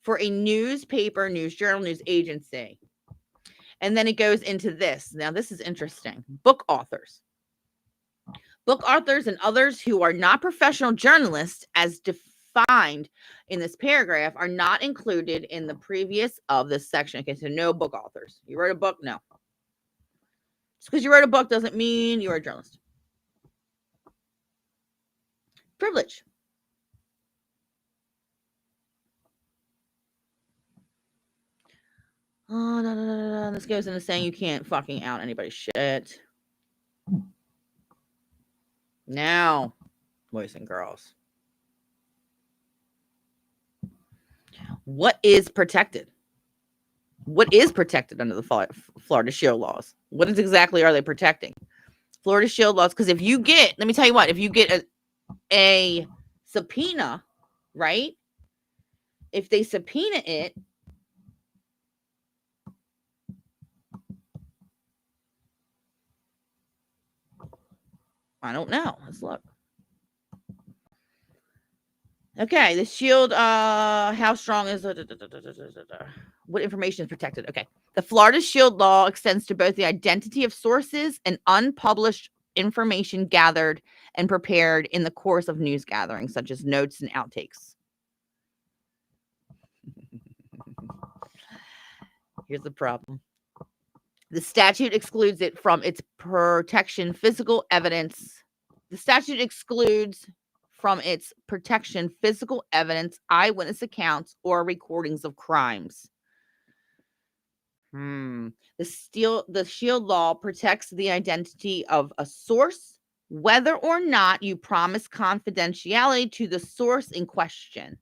for a newspaper, news journal, news agency. And then it goes into this. Now, this is interesting. Book authors. Book authors and others who are not professional journalists, as defined in this paragraph, are not included in the previous of this section. Okay, so no book authors. You wrote a book? No. Just because you wrote a book doesn't mean you're a journalist. Privilege. Oh, no. This goes into saying you can't fucking out anybody's shit. Now, boys and girls, what is protected? What is protected under the Florida Shield laws? What exactly are they protecting? Florida Shield laws, because if you get, let me tell you what, if you get a subpoena, right? If they subpoena it, I don't know. Let's look. Okay, the Shield, how strong is it? What information is protected? Okay. The Florida Shield law extends to both the identity of sources and unpublished information gathered and prepared in the course of news gathering, such as notes and outtakes. Here's the problem. The statute excludes it from its protection physical evidence. The statute excludes from its protection physical evidence, eyewitness accounts, or recordings of crimes. The Shield law protects the identity of a source, whether or not you promise confidentiality to the source in question.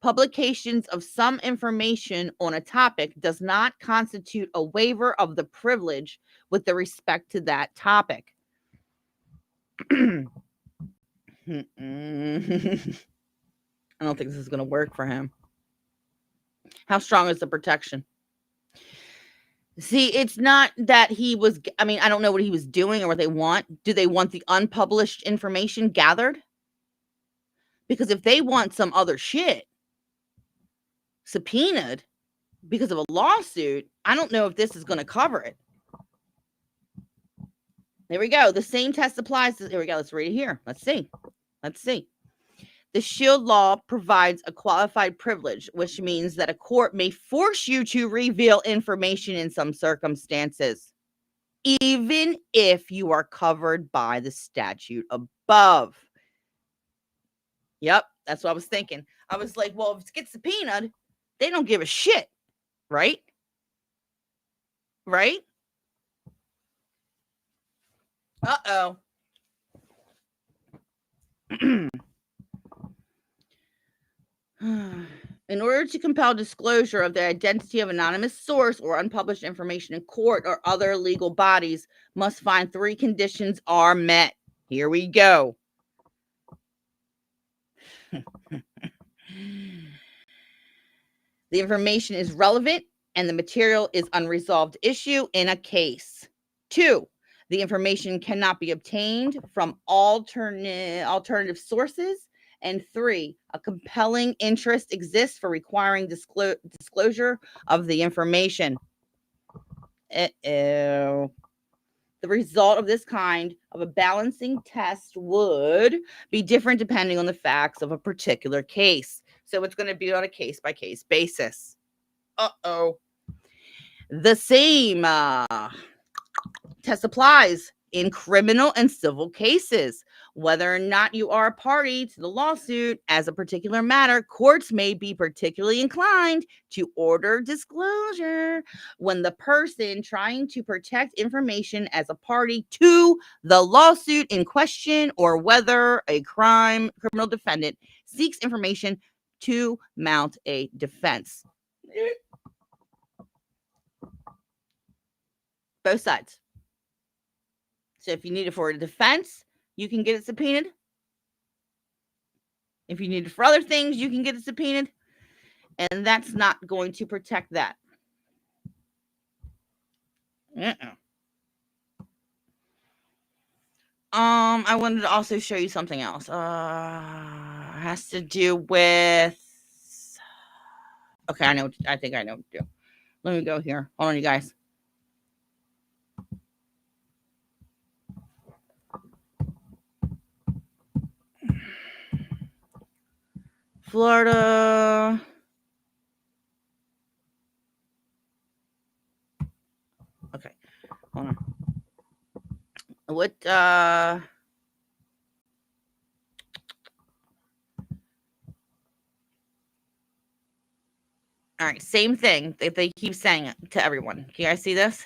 Publications of some information on a topic does not constitute a waiver of the privilege with respect to that topic. I don't think this is going to work for him. How strong is the protection? See, it's not that he was, I mean, I don't know what he was doing or what they want. Do they want the unpublished information gathered? Because if they want some other shit subpoenaed because of a lawsuit, I don't know if this is going to cover it. There we go. The same test applies. Here we go. Let's read it here. Let's see. The Shield law provides a qualified privilege, which means that a court may force you to reveal information in some circumstances, even if you are covered by the statute above. Yep, that's what I was thinking. I was like, well, if it gets subpoenaed, they don't give a shit, right? Right? Uh-oh. In order to compel disclosure of the identity of anonymous source or unpublished information in court or other legal bodies must find 3 conditions are met. Here we go. The information is relevant and the material is unresolved issue in a case. 2, the information cannot be obtained from alternative sources. And 3, a compelling interest exists for requiring disclosure of the information. The result of this kind of a balancing test would be different depending on the facts of a particular case. So it's going to be on a case-by-case basis. Uh-oh. The same test applies in criminal and civil cases. Whether or not you are a party to the lawsuit as a particular matter, courts may be particularly inclined to order disclosure when the person trying to protect information as a party to the lawsuit in question, or whether a criminal defendant seeks information to mount a defense. Both sides. So if you need it for a defense, you can get it subpoenaed. If you need it for other things, you can get it subpoenaed. And that's not going to protect that. I wanted to also show you something else. Has to do with. Okay, I think I know what to do. Let me go here. Hold on, you guys. Florida. Okay, hold on. What all right, same thing. They keep saying it to everyone. Can you guys see this?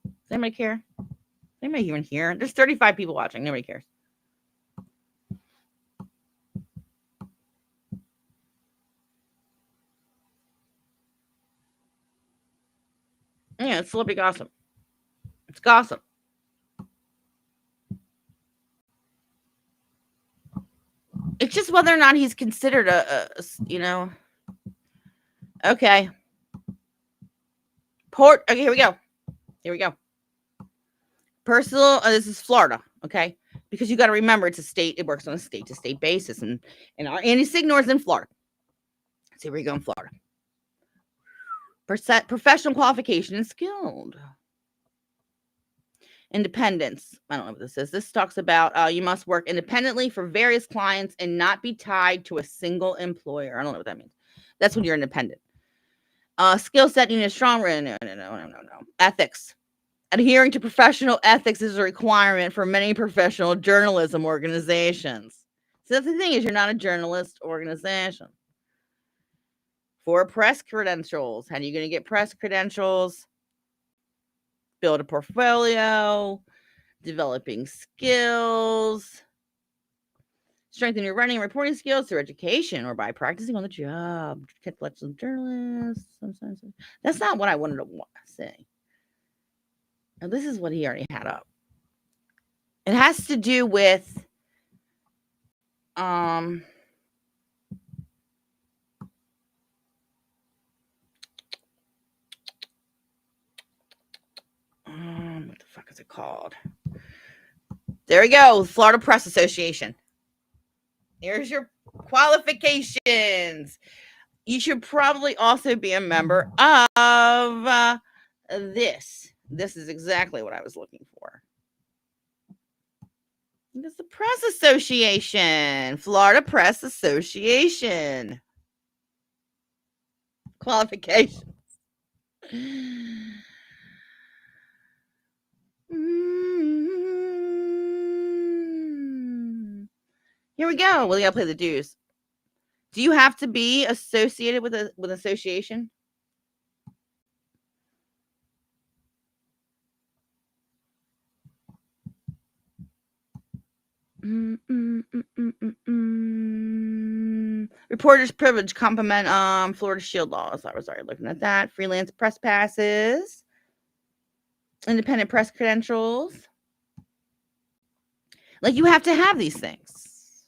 Does anybody care? Anybody even here? There's 35 people watching. Nobody cares. Yeah, it's celebrity gossip. It's gossip. It's just whether or not he's considered a Okay. Okay, here we go. Personal, this is Florida, okay? Because you got to remember, it's a state. It works on a state-to-state basis. And our Andy Signor is in Florida. So here we go in Florida. Professional qualification and skilled. Independence. I don't know what this is. This talks about you must work independently for various clients and not be tied to a single employer. I don't know what that means. That's when you're independent. Skill set, you need a strong. No. Ethics. Adhering to professional ethics is a requirement for many professional journalism organizations. So that's the thing, is you're not a journalist organization. For press credentials, how are you going to get press credentials? Build a portfolio, developing skills, strengthen your writing and reporting skills through education or by practicing on the job. Intellectual journalists. That's not what I wanted to say. Now, this is what he already had up. It has to do with what the fuck is it called? There we go. Florida Press Association. Here's your qualifications. You should probably also be a member of this. This is exactly what I was looking for. It's the Press Association. Florida Press Association. Qualifications. Here we go. Well, you gotta play the dues. Do you have to be associated with an association? Reporter's privilege complement Florida Shield laws. I was already looking at that. Freelance press passes. Independent press credentials. Like, you have to have these things.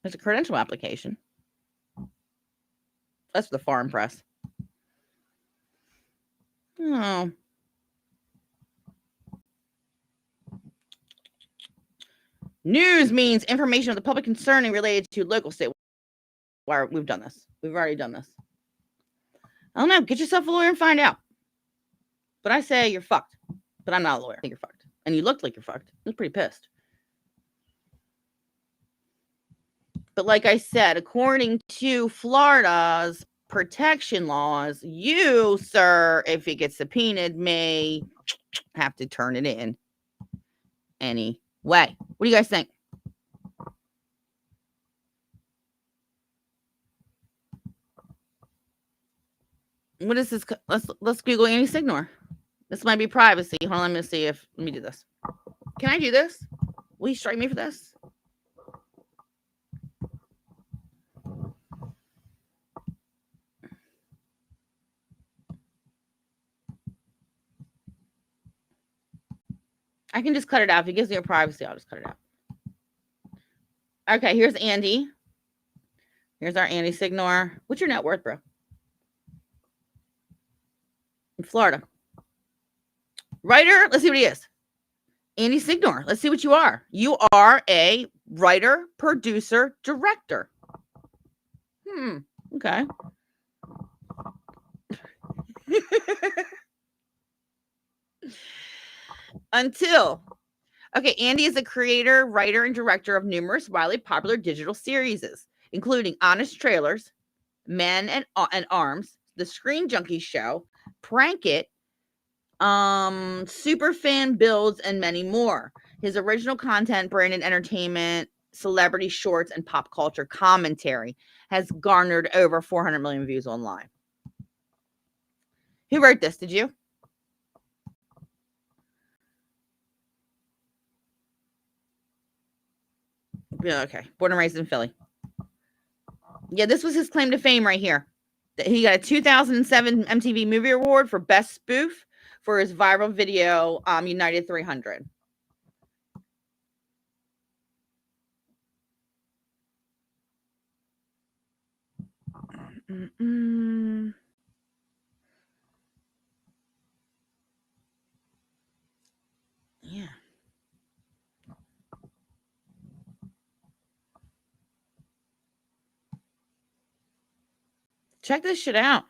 There's a credential application. That's for the foreign press. Oh. News means information of the public concerning related to local state. We've done this. We've already done this. I don't know. Get yourself a lawyer and find out. But I say you're fucked. But I'm not a lawyer. I think you're fucked. And you looked like you're fucked. I was pretty pissed. But like I said, according to Florida's protection laws, you, sir, if it gets subpoenaed, may have to turn it in anyway. What do you guys think? What is this? Let's Google Annie Signor. This might be privacy. Hold on, let me do this. Can I do this? Will you strike me for this? I can just cut it out. If it gives me a privacy, I'll just cut it out. Okay, here's Andy. Here's our Annie Signor. What's your net worth, bro? In Florida. Writer, let's see what he is. Annie Signor, let's see what you are. You are a writer, producer, director. Okay. Okay, Andy is a creator, writer, and director of numerous widely popular digital series, including Honest Trailers, Men and Arms, The Screen Junkies Show, Prank It, Superfan Builds, and many more. His original content, branded entertainment, celebrity shorts, and pop culture commentary has garnered over 400 million views online. Who wrote this? Did you? Yeah, okay. Born and raised in Philly. Yeah, this was his claim to fame right here. He got a 2007 MTV Movie Award for Best Spoof for his viral video, United 300. Yeah. Check this shit out.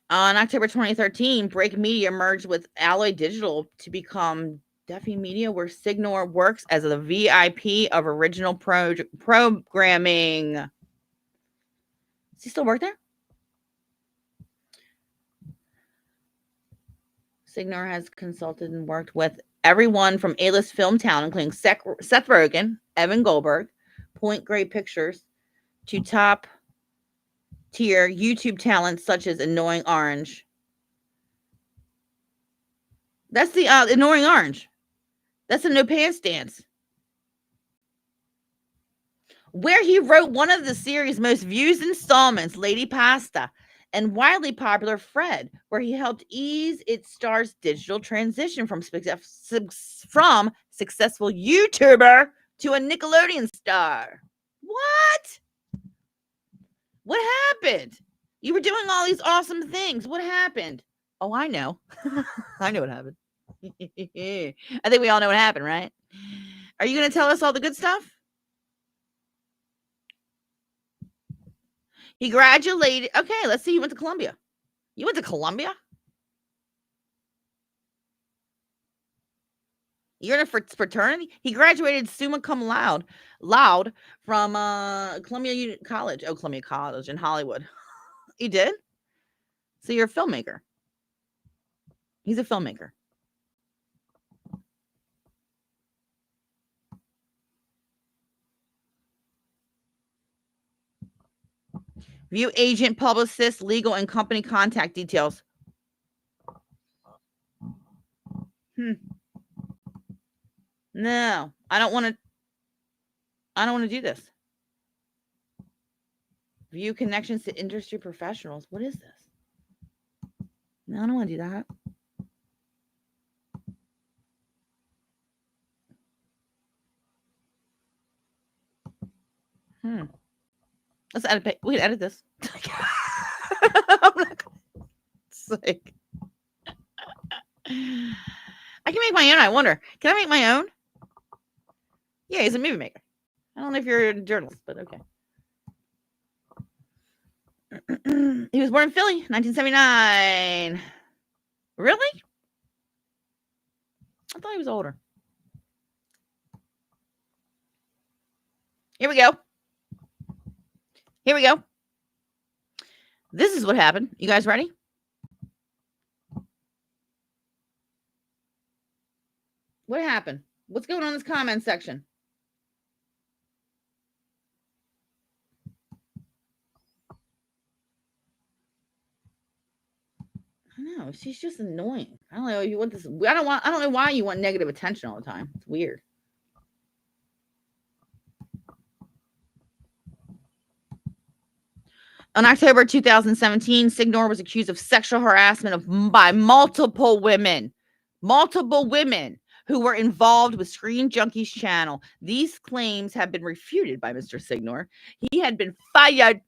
On October 2013, Break Media merged with Alloy Digital to become Duffy Media, where Signor works as the VIP of original programming. Does he still work there? Signor has consulted and worked with everyone from A-list film talent, including Seth Rogen, Evan Goldberg, Point Grey Pictures, to top tier YouTube talent such as Annoying Orange. That's the Annoying Orange. That's a No Pants Dance, where he wrote one of the series' most viewed installments, Lady Pasta, and widely popular Fred, where he helped ease its star's digital transition from successful YouTuber to a Nickelodeon star. What? What happened? You were doing all these awesome things. What happened? Oh, I know. I know what happened. I think we all know what happened, right? Are you going to tell us all the good stuff? He graduated. Okay, let's see. You went to Columbia. You went to Columbia? You're in a fraternity? He graduated summa cum laude from Columbia College. Oh, Columbia College in Hollywood. He did? So you're a filmmaker. He's a filmmaker. View agent, publicist, legal, and company contact details. No, I don't want to do this. View connections to industry professionals. What is this? No, I don't want to do that. Let's edit. We can edit this. I'm not sick. I can make my own. I wonder. Can I make my own? Yeah, he's a movie maker. I don't know if you're a journalist, but okay. He was born in Philly, 1979. Really? I thought he was older. Here we go. Here we go. This is what happened. You guys ready? What happened? What's going on in this comment section? I know, she's just annoying. I don't know. You want this? I don't know why you want negative attention all the time. It's weird. On October 2017, Signor was accused of sexual harassment by multiple women who were involved with Screen Junkies channel. These claims have been refuted by Mr. Signor. He had been fired.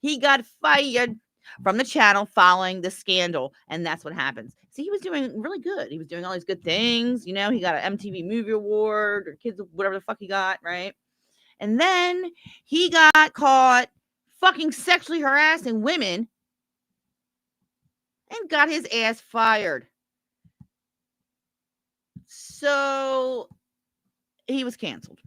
He got fired from the channel following the scandal, and that's what happens. See, he was doing really good. He was doing all these good things. You know, he got an MTV Movie Award or kids, whatever the fuck he got, right? And then he got caught fucking sexually harassing women and got his ass fired. So he was canceled.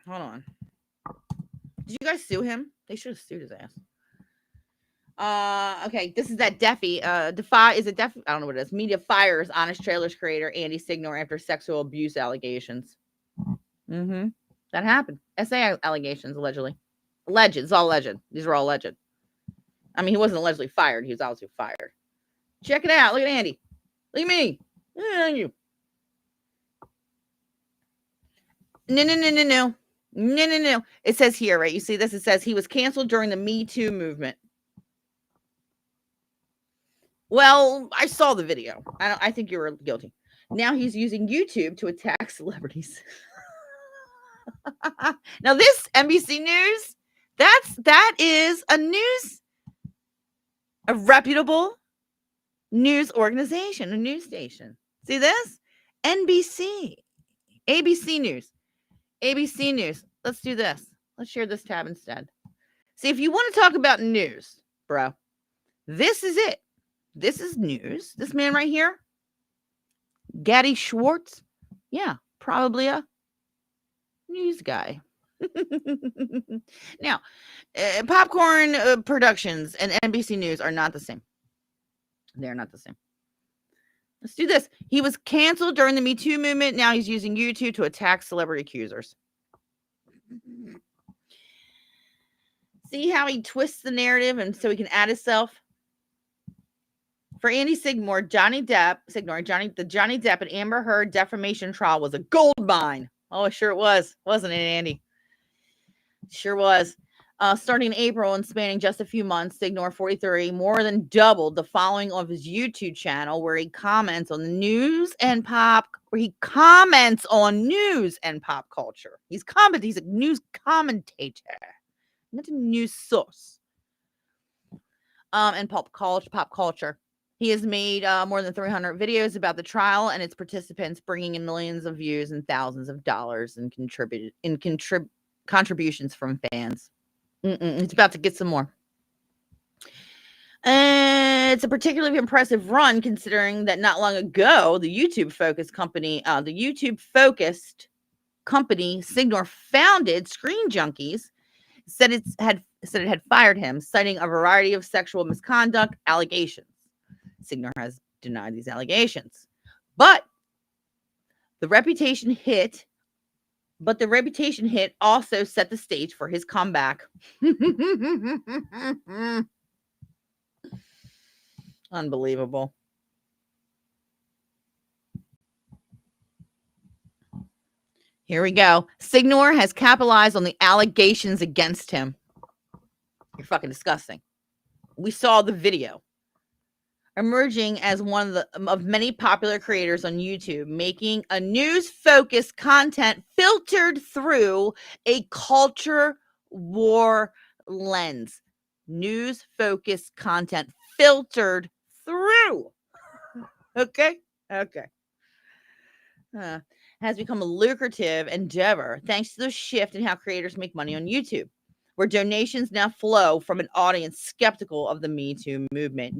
Hold on. Did you guys sue him? They should have sued his ass. Okay, this is that Defy. Defy, is it Defy? I don't know what it is. Media fires Honest Trailers creator Andy Signor after sexual abuse allegations. That happened. SA allegations, allegedly. Alleged. It's all alleged. These are all alleged. I mean, he wasn't allegedly fired. He was obviously fired. Check it out. Look at Andy. Look at me. Look at you. No. It says here, right? You see this? It says he was canceled during the Me Too movement. Well, I saw the video. I think you were guilty. Now he's using YouTube to attack celebrities. Now this NBC News, that is a reputable news organization, a news station. See this? NBC, ABC News. Let's do this. Let's share this tab instead. See, if you want to talk about news, bro, this is it. This is news. This man right here, Gadi Schwartz. Yeah, probably a news guy. Now, Popcorn Productions and NBC News are not the same. They're not the same. Let's do this. He was canceled during the Me Too movement. Now he's using YouTube to attack celebrity accusers. See how he twists the narrative and so he can add himself? For Andy Signor, the Johnny Depp and Amber Heard defamation trial was a gold mine. Oh, sure it was. Wasn't it, Andy? Sure was. Starting in April and spanning just a few months, Signor 43 more than doubled the following of his YouTube channel, where he comments on news and pop culture. He's a news commentator, not a news source. And pop culture. He has made more than 300 videos about the trial and its participants, bringing in millions of views and thousands of dollars in contributions from fans. It's about to get some more. It's a particularly impressive run, considering that not long ago, the YouTube-focused company Signor founded, Screen Junkies, said it had fired him, citing a variety of sexual misconduct allegations. Signor has denied these allegations, but the reputation hit also set the stage for his comeback. Unbelievable. Here we go. Signor has capitalized on the allegations against him. You're fucking disgusting. We saw the video. Emerging as one of many popular creators on YouTube, making a news-focused content filtered through a culture war lens. News-focused content filtered through. Okay. Has become a lucrative endeavor thanks to the shift in how creators make money on YouTube, where donations now flow from an audience skeptical of the Me Too movement.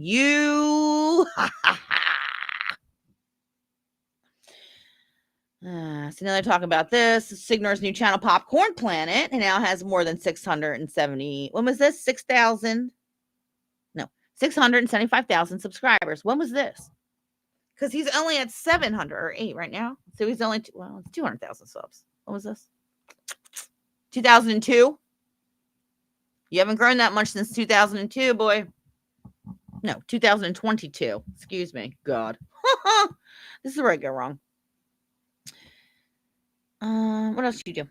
So now they're talking about this. Signor's new channel, Popcorn Planet, and now has more than 670. When was this? 675,000 subscribers. When was this? Because he's only at 700 or 8 right now. So he's only, it's 200,000 subs. What was this? 2002? You haven't grown that much since 2002, boy. No, 2022. Excuse me. God. This is where I go wrong. What else do you do?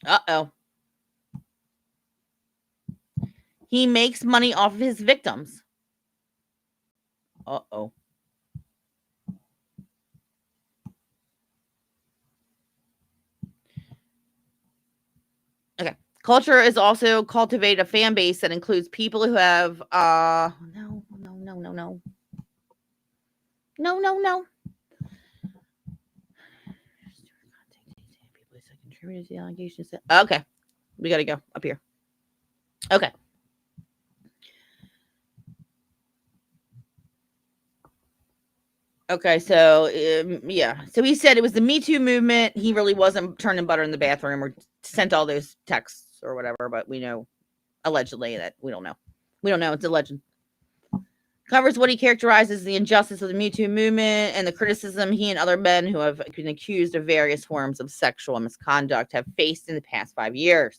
Uh-oh. He makes money off of his victims. Uh-oh. Okay. Culture is also cultivated a fan base that includes people who have no. Contributed to the allegations. Okay. We gotta go up here. Okay. Okay, so yeah. So he said it was the Me Too movement. He really wasn't turning butter in the bathroom or sent all those texts or whatever, but we know allegedly that we don't know. We don't know. It's a legend. Covers what he characterizes the injustice of the Me Too movement and the criticism he and other men who have been accused of various forms of sexual misconduct have faced in the past 5 years.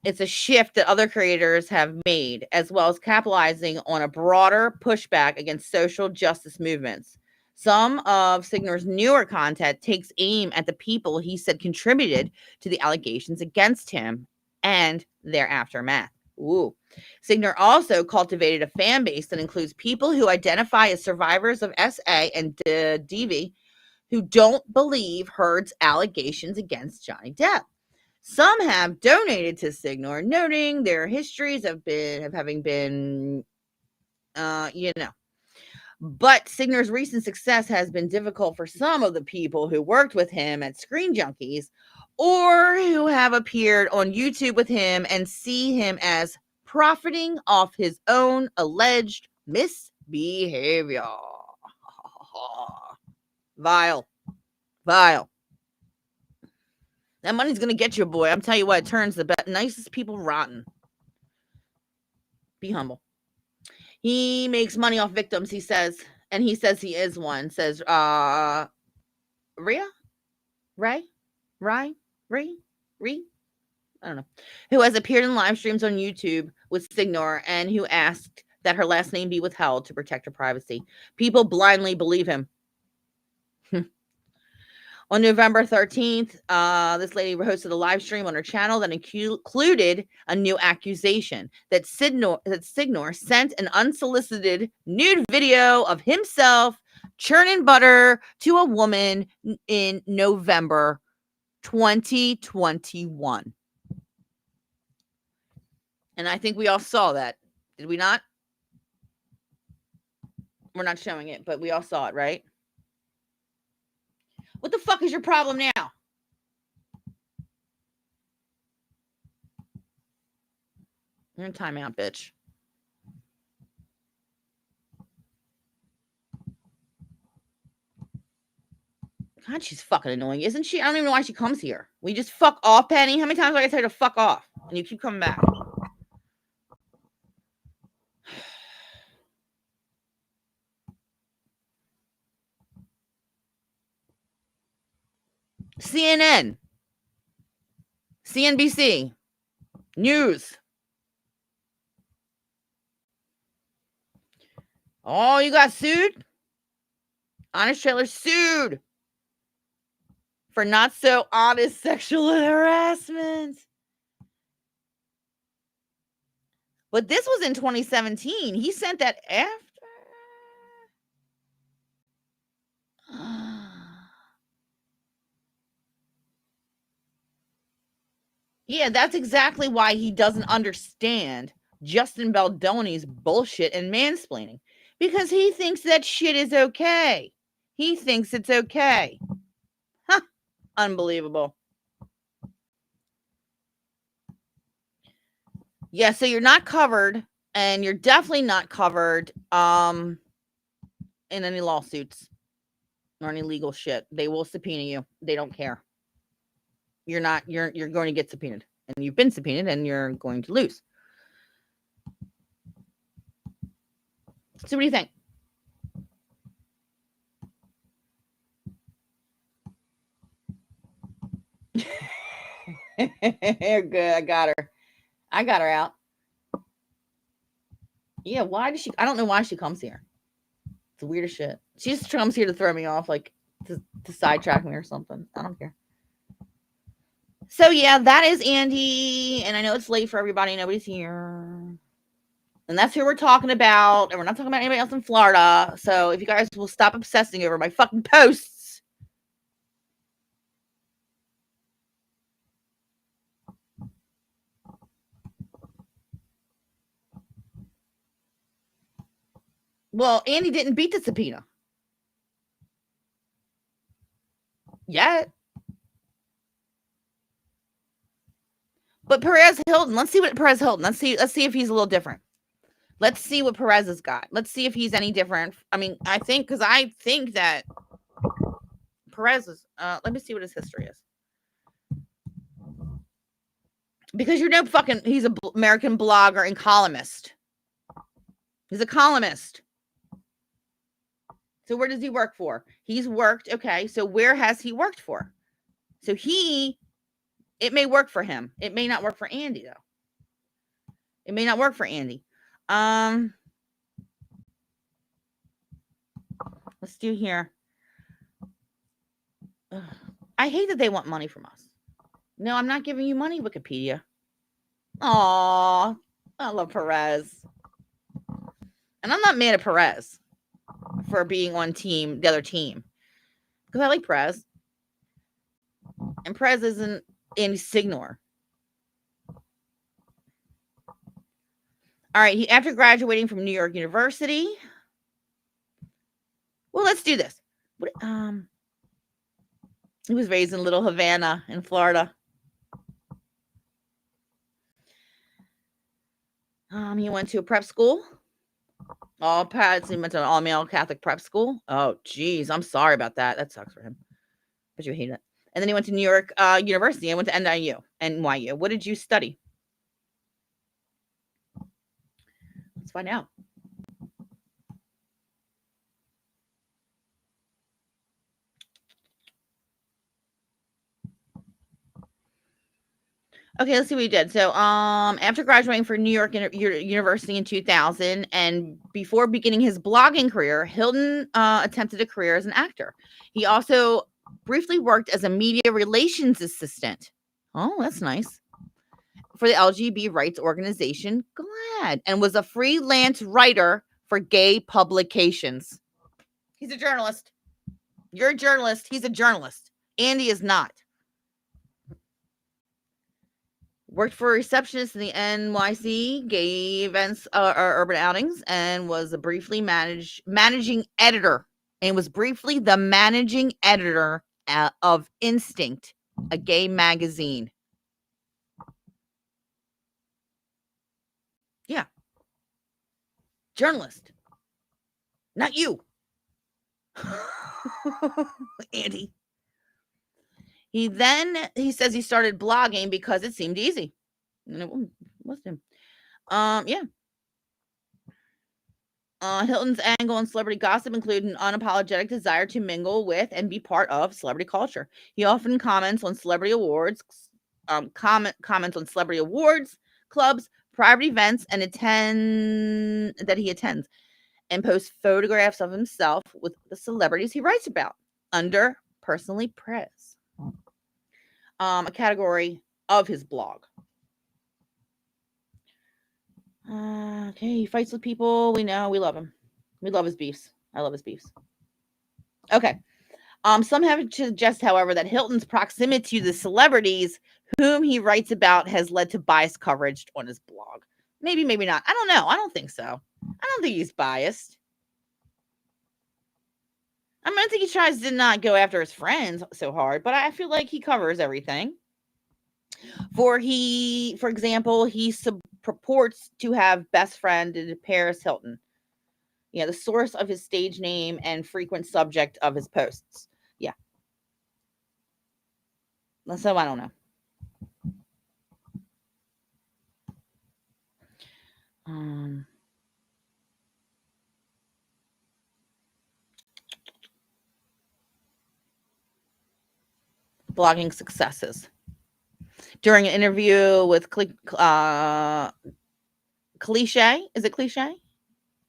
It's a shift that other creators have made, as well as capitalizing on a broader pushback against social justice movements. Some of Signor's newer content takes aim at the people he said contributed to the allegations against him and their aftermath. Ooh. Signor also cultivated a fan base that includes people who identify as survivors of SA and DV who don't believe Heard's allegations against Johnny Depp. Some have donated to Signor, noting their histories of having been, But Signor's recent success has been difficult for some of the people who worked with him at Screen Junkies or who have appeared on YouTube with him and see him as profiting off his own alleged misbehavior. Vile. That money's going to get you, boy. I'm telling you what, it turns the nicest people rotten. Be humble. He makes money off victims, he says. And he says he is one. Says, Ray? I don't know. Who has appeared in live streams on YouTube with Signor and who asked that her last name be withheld to protect her privacy. People blindly believe him. On November 13th, this lady hosted a live stream on her channel that included a new accusation that Signor sent an unsolicited nude video of himself churning butter to a woman in November 2021. And I think we all saw that. Did we not? We're not showing it, but we all saw it, right? What the fuck is your problem now? You're in timeout, bitch. God, she's fucking annoying, isn't she? I don't even know why she comes here. We just fuck off, Penny. How many times do I tell you to fuck off? And you keep coming back. CNN, CNBC, News. Oh, you got sued? Honest Trailer sued for not so honest sexual harassment. But this was in 2017. He sent that after. Yeah, that's exactly why he doesn't understand Justin Baldoni's bullshit and mansplaining. Because he thinks that shit is okay. He thinks it's okay. Huh. Unbelievable. Yeah, so you're not covered, and you're definitely not covered in any lawsuits or any legal shit. They will subpoena you. They don't care. You're going to get subpoenaed, and you've been subpoenaed, and you're going to lose. So what do you think? Good. I got her out. Yeah, why does she? I don't know why she comes here. It's the weirdest shit. She just comes here to throw me off, like to sidetrack me or something. I don't care. So yeah, that is Andy, and I know it's late for everybody. Nobody's here. And that's who we're talking about. And we're not talking about anybody else in Florida. So if you guys will stop obsessing over my fucking posts. Well, Andy didn't beat the subpoena. Yet. But Perez Hilton, let's see what Perez Hilton. Let's see if he's a little different. Let's see what Perez has got. Let's see if he's any different. I mean, I think that Perez is, let me see what his history is. Because he's an American blogger and columnist. He's a columnist. So where does he work for? He's worked, okay, so where has he worked for? So it may work for him. It may not work for Andy, though. It may not work for Andy. Let's do here. I hate that they want money from us. No, I'm not giving you money, Wikipedia. Aw, I love Perez. And I'm not mad at Perez for being on the other team. Because I like Perez. And Perez isn't Andy Signor. All right, after graduating from New York University. Well, let's do this. He was raised in Little Havana in Florida. He went to a prep school. He went to an all-male Catholic prep school. Oh, geez. I'm sorry about that. That sucks for him. But you hate it. And then he went to New York University. I went to NYU. What did you study? Let's find out. Okay, let's see what he did. So, after graduating from New York University in 2000, and before beginning his blogging career, Hilton attempted a career as an actor. He also briefly worked as a media relations assistant. Oh, that's nice. For the LGBT rights organization GLAAD, and was a freelance writer for gay publications. He's a journalist. You're a journalist. He's a journalist. Andy is not. Worked for a receptionist in the NYC gay events or urban outings, and was a briefly managing editor, and was briefly the managing editor of Instinct, a gay magazine. Yeah. Journalist. Not you. Andy. He says he started blogging because it seemed easy. And it was him. Yeah. Hilton's angle on celebrity gossip included an unapologetic desire to mingle with and be part of celebrity culture. He often comments on celebrity awards, comments on celebrity awards, clubs, private events, and he attends, and posts photographs of himself with the celebrities he writes about under personally Perez. A category of his blog. Okay, he fights with people. We know. We love him. We love his beefs. I love his beefs. Okay. Some have suggested, however, that Hilton's proximity to the celebrities whom he writes about has led to biased coverage on his blog. Maybe, maybe not. I don't know. I don't think so. I don't think he's biased. I mean, I think he tries to not go after his friends so hard, but I feel like he covers everything. For example, he purports to have best friend Paris Hilton. Yeah, the source of his stage name and frequent subject of his posts. Yeah. So I don't know. Blogging successes. During an interview with Cliche, is it Cliche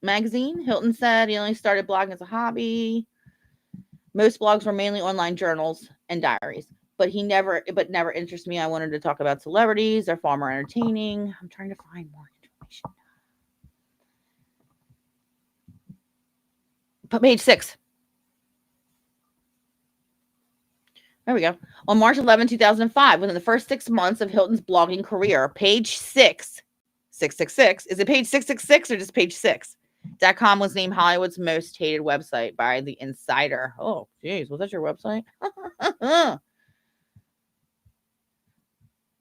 magazine, Hilton said he only started blogging as a hobby. Most blogs were mainly online journals and diaries, but never interested me. I wanted to talk about celebrities. They're far more entertaining. I'm trying to find more information. But page 6. There we go. On March 11, 2005, within the first 6 months of Hilton's blogging career, page 666. Is it page 666 or just page 6? .com was named Hollywood's most hated website by The Insider. Oh, geez. Was that your website?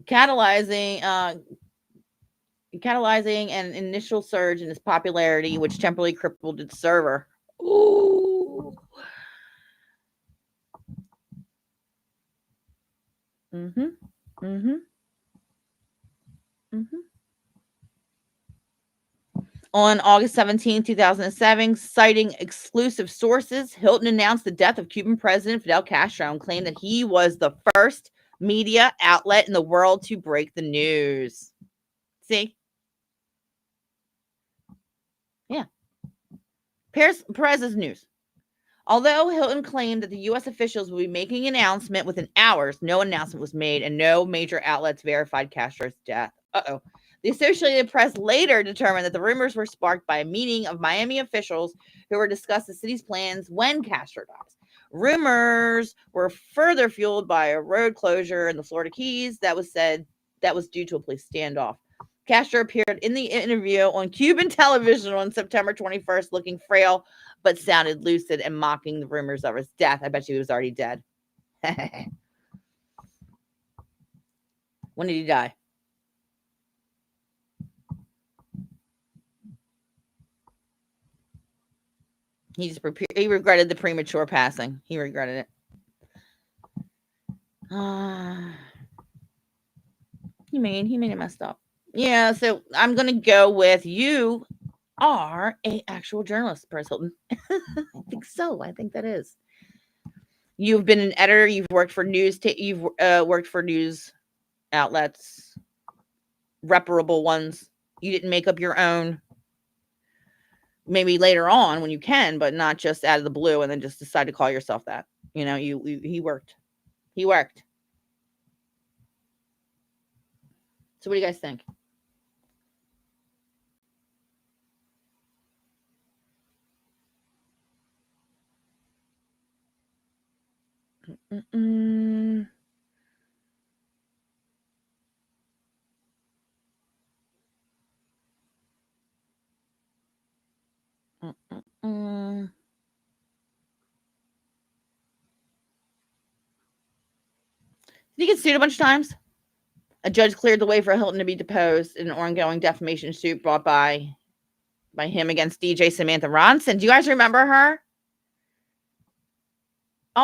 Catalyzing an initial surge in its popularity, which temporarily crippled its server. Ooh. On August 17, 2007, citing exclusive sources, Hilton announced the death of Cuban President Fidel Castro and claimed that he was the first media outlet in the world to break the news. See? Yeah. Perez's news. Although Hilton claimed that the U.S. officials would be making an announcement within hours, no announcement was made and no major outlets verified Castro's death. Uh-oh. The Associated Press later determined that the rumors were sparked by a meeting of Miami officials who were discussing the city's plans when Castro dies. Rumors were further fueled by a road closure in the Florida Keys that was due to a police standoff. Castro appeared in the interview on Cuban television on September 21st, looking frail, but sounded lucid and mocking the rumors of his death. I bet you he was already dead. When did he die? He regretted the premature passing. He regretted it. He made it messed up. Yeah, so I'm going to go with you are an actual journalist, Paris Hilton. I think so. I think that is. You've been an editor. You've worked for news. You've worked for news outlets, reputable ones. You didn't make up your own. Maybe later on when you can, but not just out of the blue and then just decide to call yourself that. You know, he worked. He worked. So what do you guys think? He gets sued a bunch of times. A judge cleared the way for Hilton to be deposed in an ongoing defamation suit brought by him against DJ Samantha Ronson. Do you guys remember her?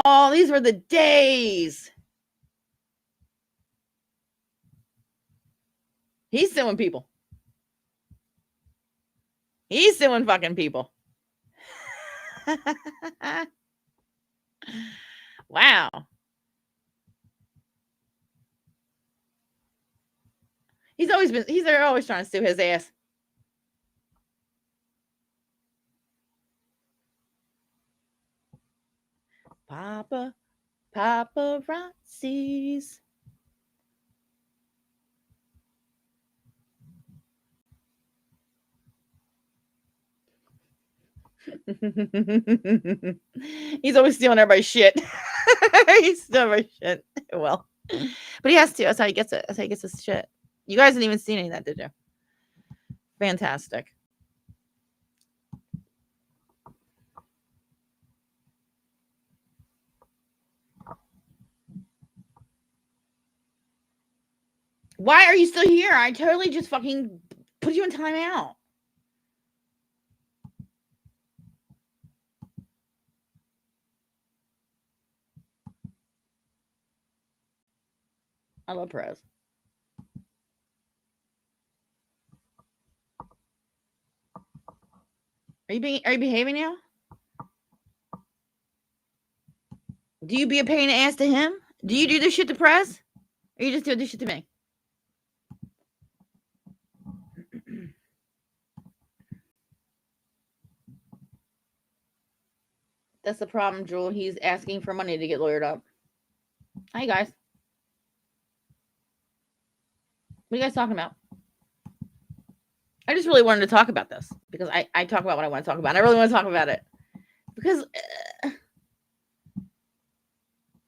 Oh, these were the days. He's suing people. He's suing fucking people. Wow. They're always trying to sue his ass. Paparazzis. He's always stealing everybody's shit. He's stealing everybody's shit. Well, but he has to. That's how he gets it. That's how he gets his shit. You guys didn't even see any of that, did you? Fantastic. Why are you still here? I totally just fucking put you in timeout. I love Perez. Are you behaving now? Do you be a pain in the ass to him? Do you do this shit to Perez? Or you just do this shit to me? That's the problem, Jewel. He's asking for money to get lawyered up. Hi, guys. What are you guys talking about? I just really wanted to talk about this because I talk about what I want to talk about. And I really want to talk about it because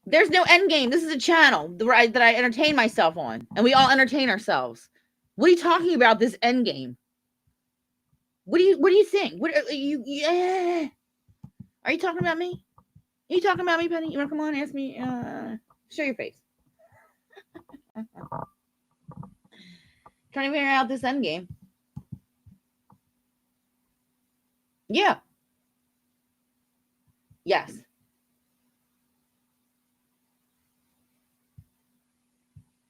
there's no end game. This is a channel that I entertain myself on, and we all entertain ourselves. What are you talking about? This end game? What do you think? What are you? Yeah. Are you talking about me? Are you talking about me, Penny? You want to come on and ask me? Show your face. Trying to figure out this end game. Yeah. Yes.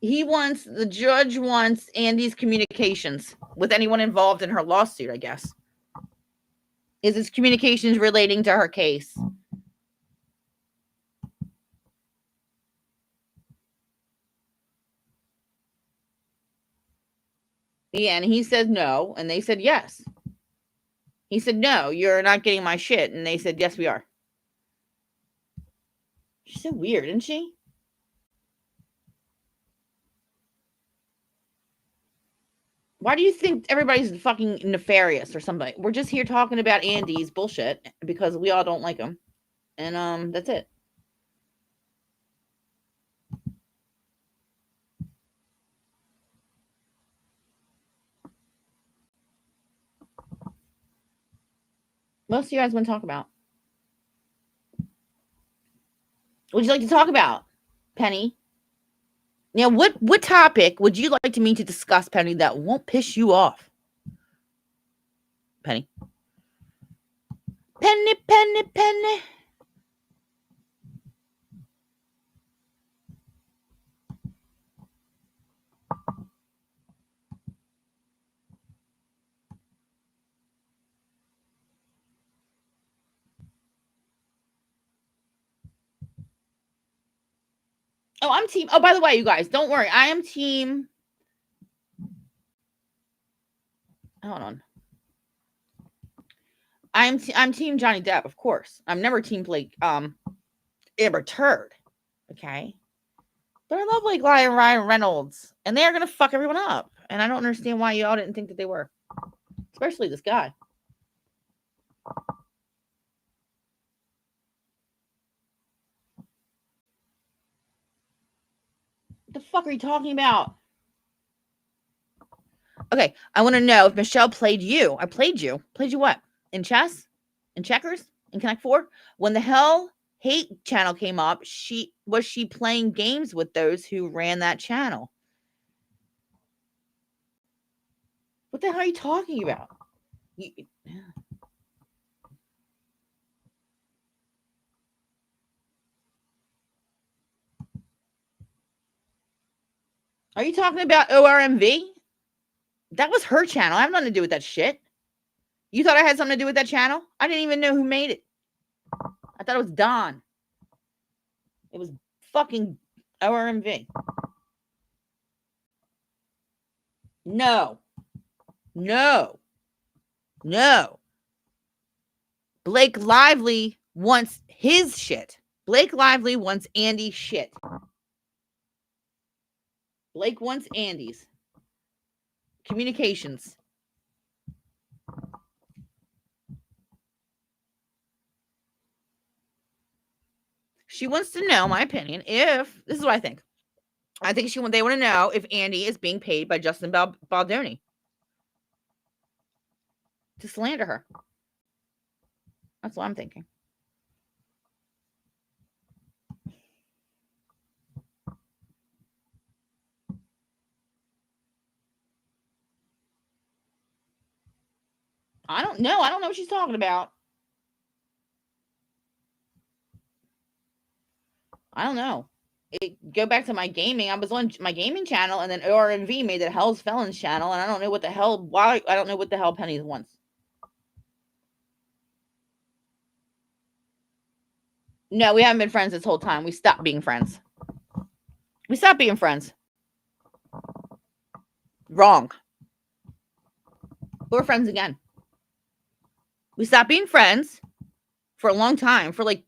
The judge wants Andy's communications with anyone involved in her lawsuit, I guess. Is his communications relating to her case? Yeah, and he said no, and they said yes. He said, no, you're not getting my shit. And they said, yes, we are. She's so weird, isn't she? Why do you think everybody's fucking nefarious or something? We're just here talking about Andy's bullshit because we all don't like him. And that's it. Most of you guys want to talk about. What would you like to talk about, Penny? Now, what topic would you like me to discuss, Penny, that won't piss you off? Penny. Penny, Penny, Penny. Oh, I'm team. Oh, by the way, you guys, don't worry. I am team. Hold on. I'm team Johnny Depp, of course. I'm never team Blake Amber Turd. Okay. But I love Blake and Ryan Reynolds. And they are gonna fuck everyone up. And I don't understand why y'all didn't think that they were. Especially this guy. What the fuck are you talking about? Okay, I want to know if Michelle played you. I played you. Played you what? In chess? In checkers? In Connect 4? When the Hell Hate channel came up, was she playing games with those who ran that channel? What the hell are you talking about? Are you talking about ORMV? That was her channel. I have nothing to do with that shit. You thought I had something to do with that channel? I didn't even know who made it. I thought it was Don. It was fucking ORMV. No. Blake Lively wants his shit. Blake Lively wants Andy's shit. Blake wants Andy's. Communications. She wants to know, my opinion, if this is what I think. I think they want to know if Andy is being paid by Justin Baldoni to slander her. That's what I'm thinking. I don't know. I don't know what she's talking about. I don't know. Go back to my gaming. I was on my gaming channel, and then ORMV made the Hell's Felons channel, and I don't know what the hell. Why? I don't know what the hell Penny wants. No, we haven't been friends this whole time. We stopped being friends. We stopped being friends. Wrong. We're friends again. We stopped being friends for a long time. For like,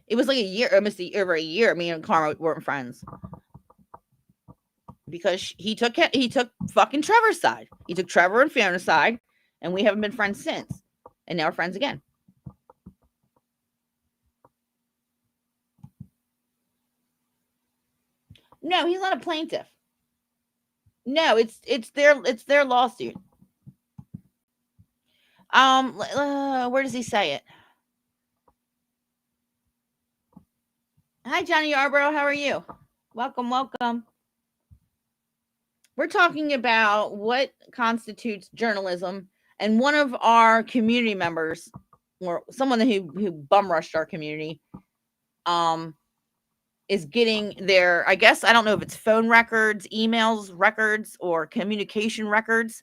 it was like a year, almost over a year. Me and Karma weren't friends because he took fucking Trevor's side. He took Trevor and Fiona's side, and we haven't been friends since. And now we're friends again. No, he's not a plaintiff. No, it's their lawsuit. Where does he say it? Hi, Johnny Yarborough. How are you? Welcome. We're talking about what constitutes journalism, and one of our community members, or someone who bum rushed our community, is getting their, I guess, I don't know if it's phone records, emails records, or communication records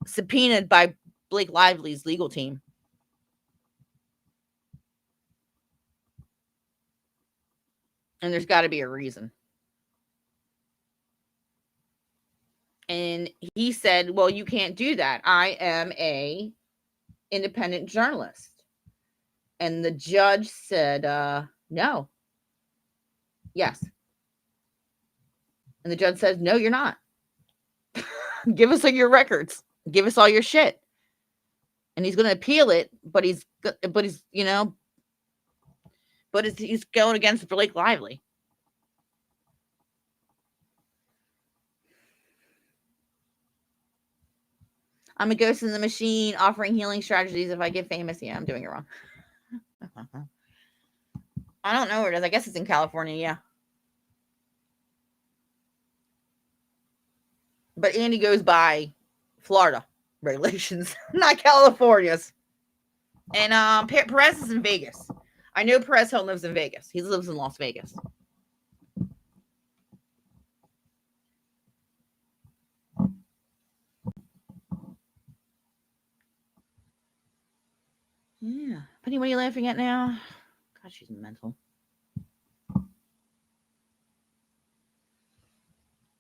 subpoenaed by Blake Lively's legal team. And there's got to be a reason. And he said, well, you can't do that. I am a independent journalist. And the judge said, no. Yes. And the judge says, no, you're not. Give us all your records. Give us all your shit. And he's going to appeal it, but he's going against Blake Lively. I'm a ghost in the machine offering healing strategies if I get famous. Yeah, I'm doing it wrong. I don't know where it is. I guess it's in California, yeah. But Andy goes by Florida regulations, not California's. And Perez is in Vegas. I know Perez Hilton lives in Vegas. He lives in Las Vegas. Yeah. Penny, what are you laughing at now? God, she's mental.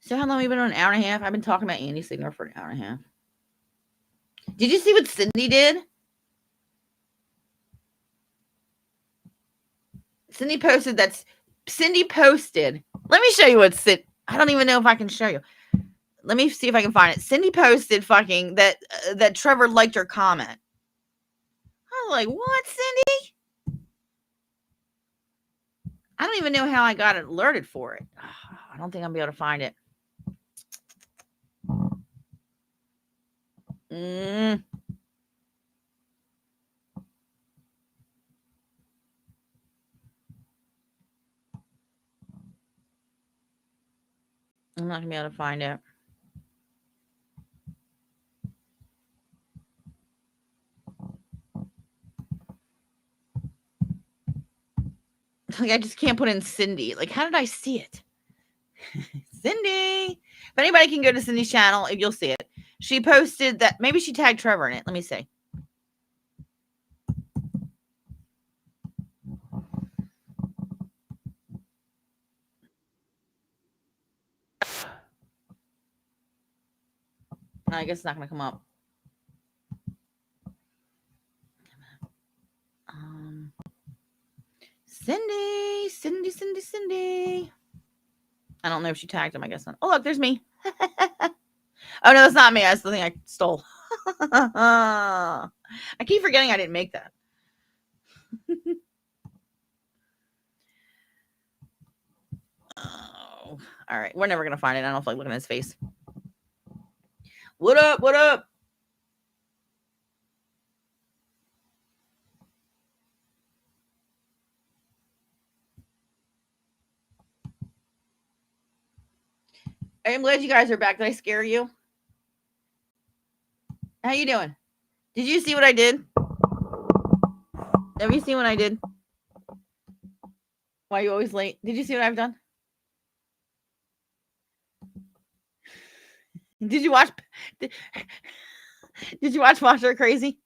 So how long have we been on? An hour and a half? I've been talking about Andy Signor for an hour and a half. Did you see what Cindy did? Cindy posted. Let me show you what Cindy. I don't even know if I can show you. Let me see if I can find it. Cindy posted fucking that Trevor liked her comment. I was like, what, Cindy? I don't even know how I got alerted for it. I don't think I'll be able to find it. I'm not going to be able to find it. Like, I just can't put in Cindy. Like, how did I see it? Cindy. If anybody can go to Cindy's channel, you'll see it. She posted that. Maybe she tagged Trevor in it. Let me see. I guess it's not going to come up. Cindy. I don't know if she tagged him. I guess not. Oh, look, there's me. Oh, no, that's not me. That's the thing I stole. I keep forgetting I didn't make that. Oh, all right. We're never going to find it. I don't feel like looking at his face. What up? I'm glad you guys are back. Did I scare you? How you doing? Did you see what I did? Have you seen what I did? Why are you always late? Did you see what I've done? Did you watch? Did you watch Watch Her Crazy?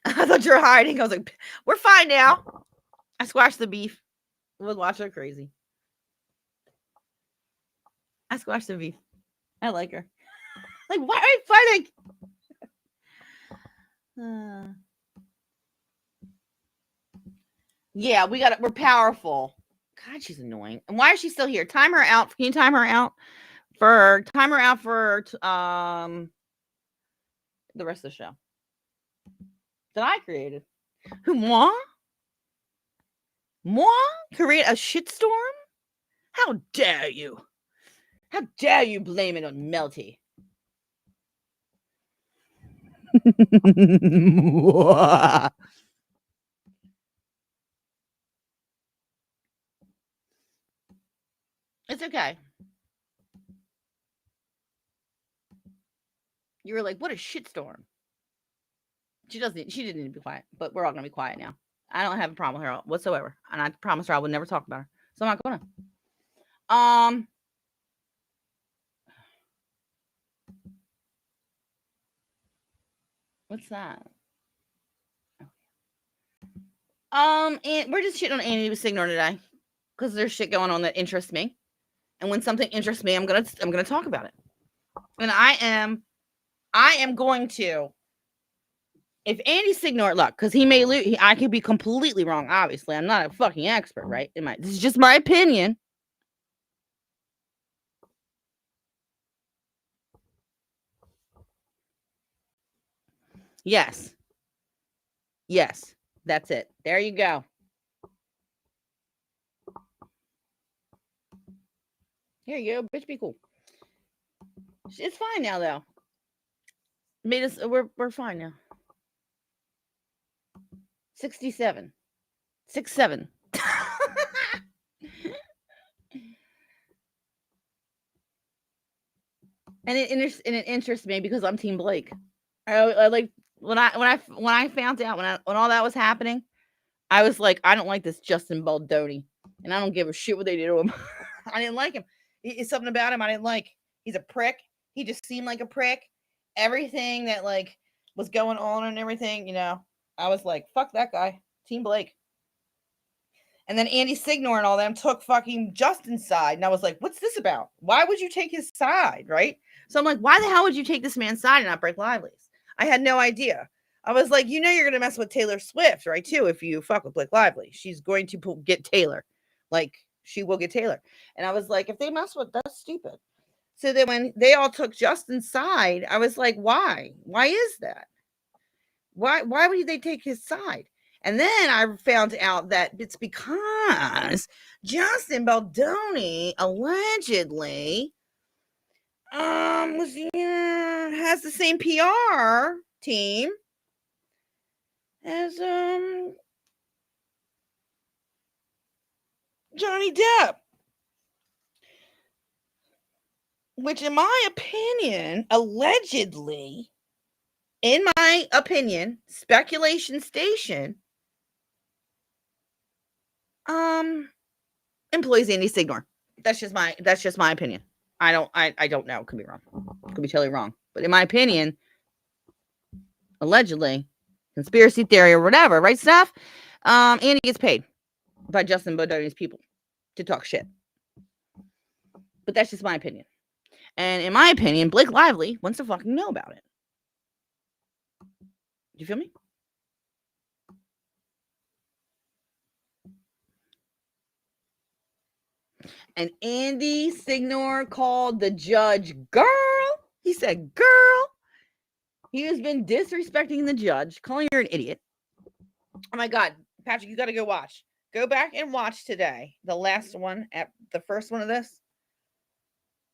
I thought you were hiding. I was like, we're fine now. I squashed the beef with Watch Her Crazy. I squashed the beef. I like her. Like, why are you fighting? Yeah, we're powerful. God, she's annoying. And why is she still here? Time her out. Can you time her out for the rest of the show that I created? Who, moi? Moi? Create a shitstorm? How dare you? How dare you blame it on Melty? It's okay. You were like, what a shitstorm. She didn't need to be quiet, but we're all going to be quiet now. I don't have a problem with her whatsoever. And I promised her I would never talk about her. So I'm not going to. What's that? And we're just shitting on Andy Signor today because there's shit going on that interests me. And when something interests me, I'm gonna talk about it. And I am going to. If Andy Signor, look, because he may lose, I could be completely wrong. Obviously, I'm not a fucking expert, right? This is just my opinion. Yes, that's it. There you go. Here you go, bitch. Be cool. It's fine now, though. We're fine now. 67. 67. And it interests me because I'm Team Blake. I like when I found out when all that was happening, I was like, I don't like this Justin Baldoni, and I don't give a shit what they do to him. I didn't like him. It's something about him I didn't like. He's a prick. He just seemed like a prick. Everything that like was going on and everything, you know, I was like, fuck that guy. Team Blake. And then Andy Signor and all them took fucking Justin's side. And I was like, what's this about? Why would you take his side, right? So I'm like, why the hell would you take this man's side and not Blake Lively's? I had no idea. I was like, you know you're going to mess with Taylor Swift, right, too, if you fuck with Blake Lively. She's going to get Taylor. Like, she will get Taylor. And I was like, if they mess with, that's stupid. So then when they all took Justin's side, I was like, why? Why is that? Why would they take his side? And then I found out that it's because Justin Baldoni allegedly has the same PR team as Johnny Depp. Which, in my opinion, allegedly, in my opinion, speculation station, employs Andy Signor. That's just my opinion. I don't know. Could be wrong. Could be totally wrong. But in my opinion, allegedly, conspiracy theory or whatever, right, Steph? Andy gets paid by Justin Baldoni's people to talk shit. But that's just my opinion. And in my opinion, Blake Lively wants to fucking know about it. Do you feel me? And Andy Signor called the judge girl. He said, girl. He has been disrespecting the judge, calling her an idiot. Oh my God. Patrick, you got to go watch. Go back and watch today. The last one, at the first one of this.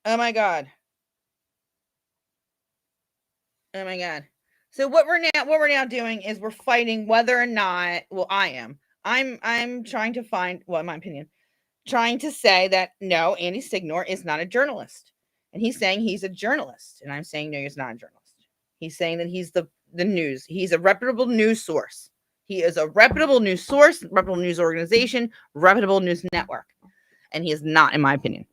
Oh my God. Oh my God. So what we're now doing is we're fighting whether or not, well, I'm trying to find, well, in my opinion, trying to say that no, Andy Signor is not a journalist. And he's saying he's a journalist. And I'm saying, no, he's not a journalist. He's saying that he's the news. He's a reputable news source. He is a reputable news source, reputable news organization, reputable news network. And he is not, in my opinion.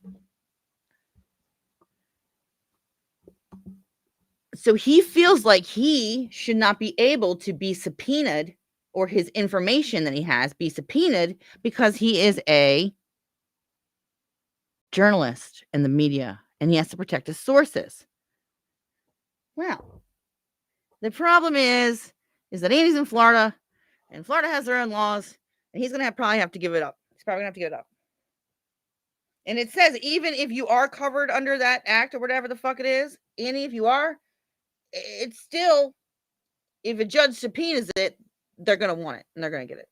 So he feels like he should not be able to be subpoenaed, or his information that he has be subpoenaed, because he is a journalist in the media and he has to protect his sources. Well, the problem is that Andy's in Florida, and Florida has their own laws, and he's going to probably have to give it up. He's probably going to have to give it up. And it says, even if you are covered under that act or whatever the fuck it is, Andy, if you are, it's still, if a judge subpoenas it, they're going to want it and they're going to get it.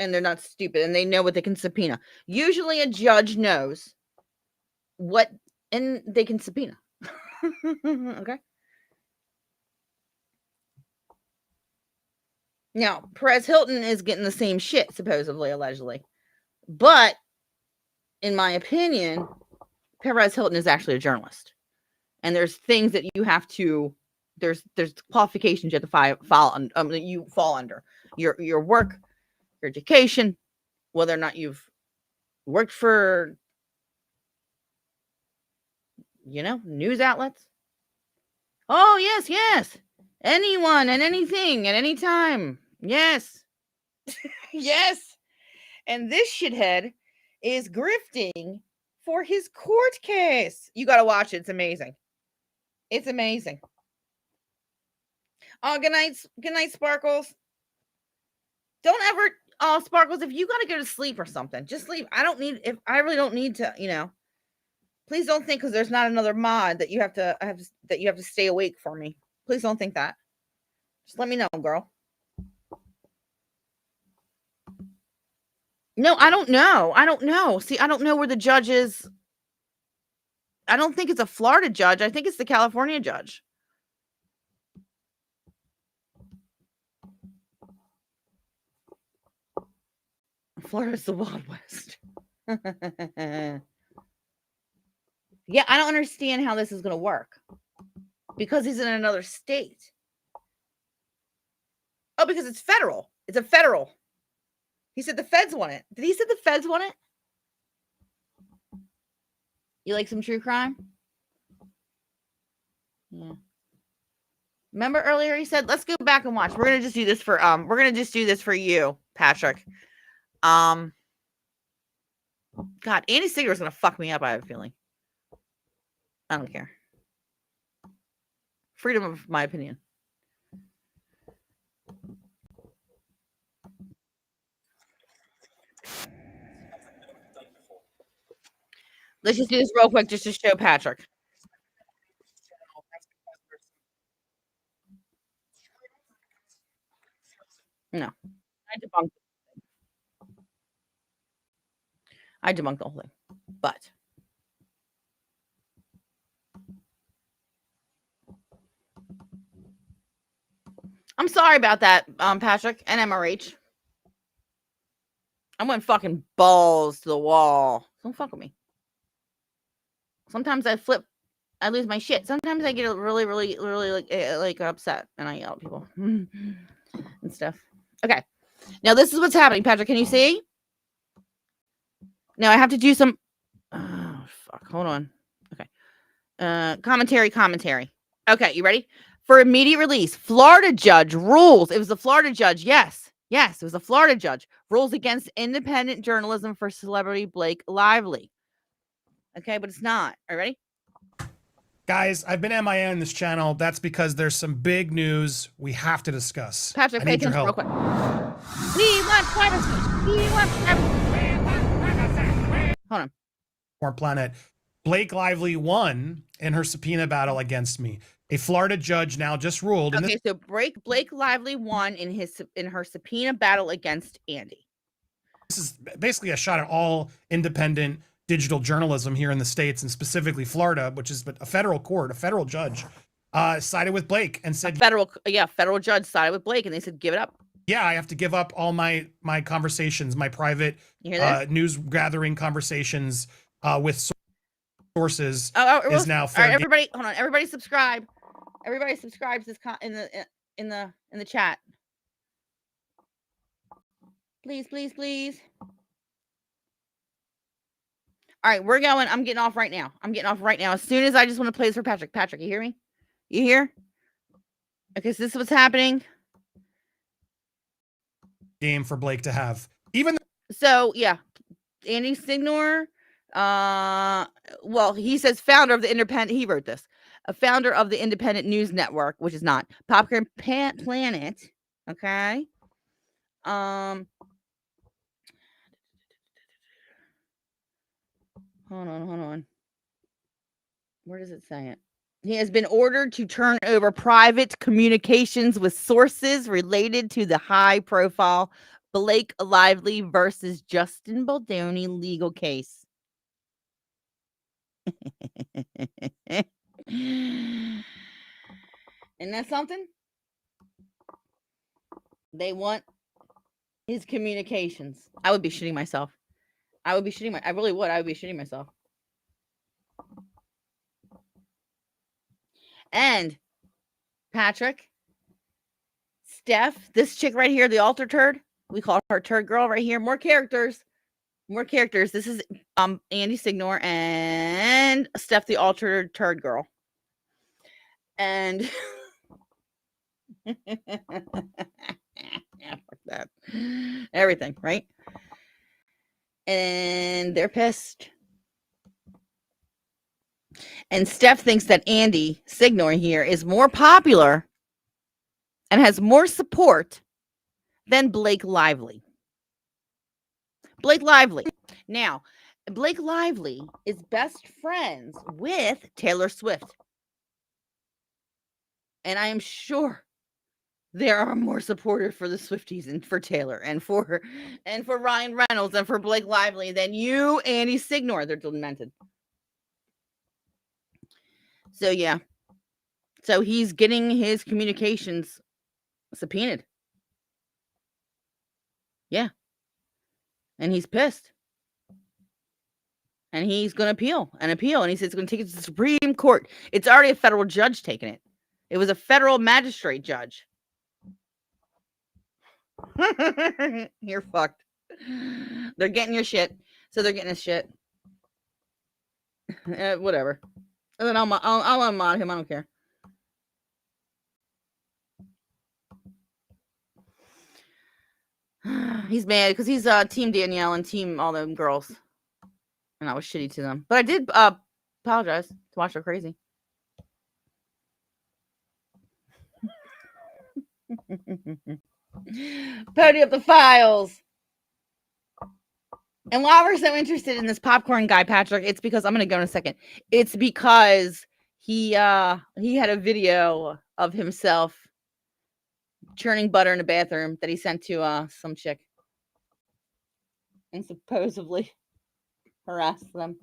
And they're not stupid, and they know what they can subpoena. Usually a judge knows what, and they can subpoena. Okay. Now, Perez Hilton is getting the same shit, supposedly, allegedly. But, in my opinion, Perez Hilton is actually a journalist. And there's things that you have to, there's qualifications you have to you fall under. Your work, your education, whether or not you've worked for, news outlets. Oh, yes. Anyone and anything at any time. Yes. Yes. And this shithead is grifting for his court case. You got to watch it. It's amazing. It's amazing. Oh, good night, Sparkles. Don't ever, Sparkles, if you got to go to sleep or something, just sleep. I really don't need to, please don't think because there's not another mod that you have to stay awake for me. Please don't think that. Just let me know, girl. No, I don't know. See, I don't know where the judge is. I don't think it's a Florida judge. I think it's the California judge. Florida's the Wild West. Yeah, I don't understand how this is going to work. Because he's in another state. Oh, because it's federal. It's a federal. He said the feds want it. Did he say the feds want it? You like some true crime? Yeah. Remember earlier he said, let's go back and watch. We're going to just do this for you, Patrick. God, Andy Sigler's going to fuck me up, I have a feeling. I don't care. Freedom of my opinion. Let's just do this real quick just to show Patrick. No. I debunked the whole thing. But I'm sorry about that, Patrick and MRH. I went fucking balls to the wall. Don't fuck with me. Sometimes I lose my shit. Sometimes I get really, really, really like upset and I yell at people and stuff. Okay. Now this is what's happening, Patrick. Can you see? Now I have to do some. Oh fuck! Hold on. Okay. Commentary. Okay, you ready? For immediate release, Florida judge rules. It was a Florida judge. Yes, it was a Florida judge. Rules against independent journalism for celebrity Blake Lively. Okay, but it's not. Are you ready? Guys, I've been MIA on this channel. That's because there's some big news we have to discuss. Patrick, pay attention real quick. We want privacy. Hold on. More Planet. Blake Lively won in her subpoena battle against me. A Florida judge now just ruled. Okay, so Blake Lively won in her subpoena battle against Andy. This is basically a shot at all independent digital journalism here in the States, and specifically Florida, which is a federal court, a federal judge, sided with Blake and said, federal judge sided with Blake, and they said, give it up. Yeah, I have to give up all my conversations, my private news gathering conversations with sources is now fair. All right, everybody, hold on. Everybody subscribe. Everybody subscribes this in the chat. Please, please, please. All right, we're going. I'm getting off right now. As soon as I just want to play this for Patrick. Patrick, you hear me? You hear? Okay, so this is what's happening. Game for Blake to have. So, yeah. Andy Signor, well, he says founder of the Independent. He wrote this. A founder of the Independent News Network, which is not Popcorn Planet. Okay. Hold on. Where does it say it? He has been ordered to turn over private communications with sources related to the high-profile Blake Lively versus Justin Baldoni legal case. Isn't that something? They want his communications. I would be shitting myself. I would be shitting myself. And Patrick, Steph, this chick right here, the altar turd, we call her Turd Girl right here. More characters. This is Andy Signor and Steph, the altar turd girl. And yeah, fuck that. Everything, right? And they're pissed. And Steph thinks that Andy Signor here is more popular and has more support than Blake Lively. Now, Blake Lively is best friends with Taylor Swift. And I am sure there are more supporters for the Swifties and for Taylor and for Ryan Reynolds and for Blake Lively than you, Andy Signor. They're demented. So, yeah. So, he's getting his communications subpoenaed. Yeah. And he's pissed. And he's going to appeal. And he says he's going to take it to the Supreme Court. It's already a federal judge taking it. It was a federal magistrate judge. You're fucked. They're getting your shit. So they're getting his shit. Whatever. And then I'll unmod him. I don't care. He's mad because he's Team Danielle and Team all them girls. And I was shitty to them. But I did apologize to watch her crazy. Pony up the files. And while we're so interested in this popcorn guy, Patrick, it's because I'm going to go in a second. It's because he had a video of himself churning butter in a bathroom that he sent to some chick and supposedly harassed them.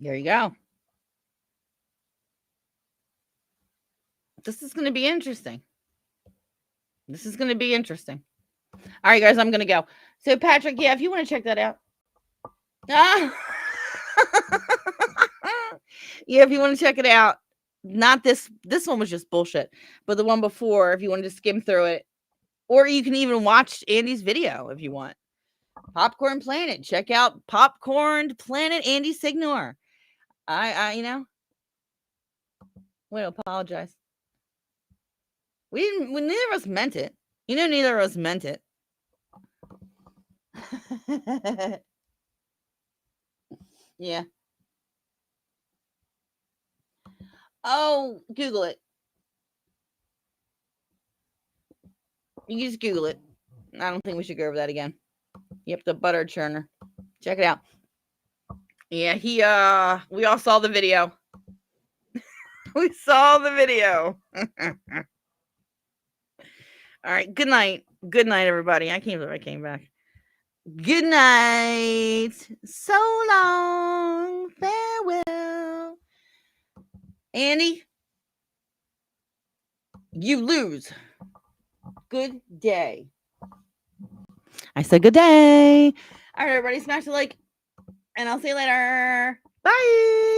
There you go. This is going to be interesting. All right, guys, I'm going to go. So, Patrick, yeah, if you want to check that out. Yeah, if you want to check it out. Not this one was just bullshit. But the one before, if you wanted to skim through it. Or you can even watch Andy's video if you want. Popcorn Planet. Check out Popcorn Planet Andy Signor. I wait, apologize. Neither of us meant it. Neither of us meant it. Yeah. Oh, Google it. You can just Google it. I don't think we should go over that again. Yep, the butter churner. Check it out. Yeah, we all saw the video. We saw the video. All right, good night. Good night, everybody. I can't believe I came back. Good night. So long. Farewell. Andy, you lose. Good day. I said good day. All right, everybody, smash the like. And I'll see you later. Bye.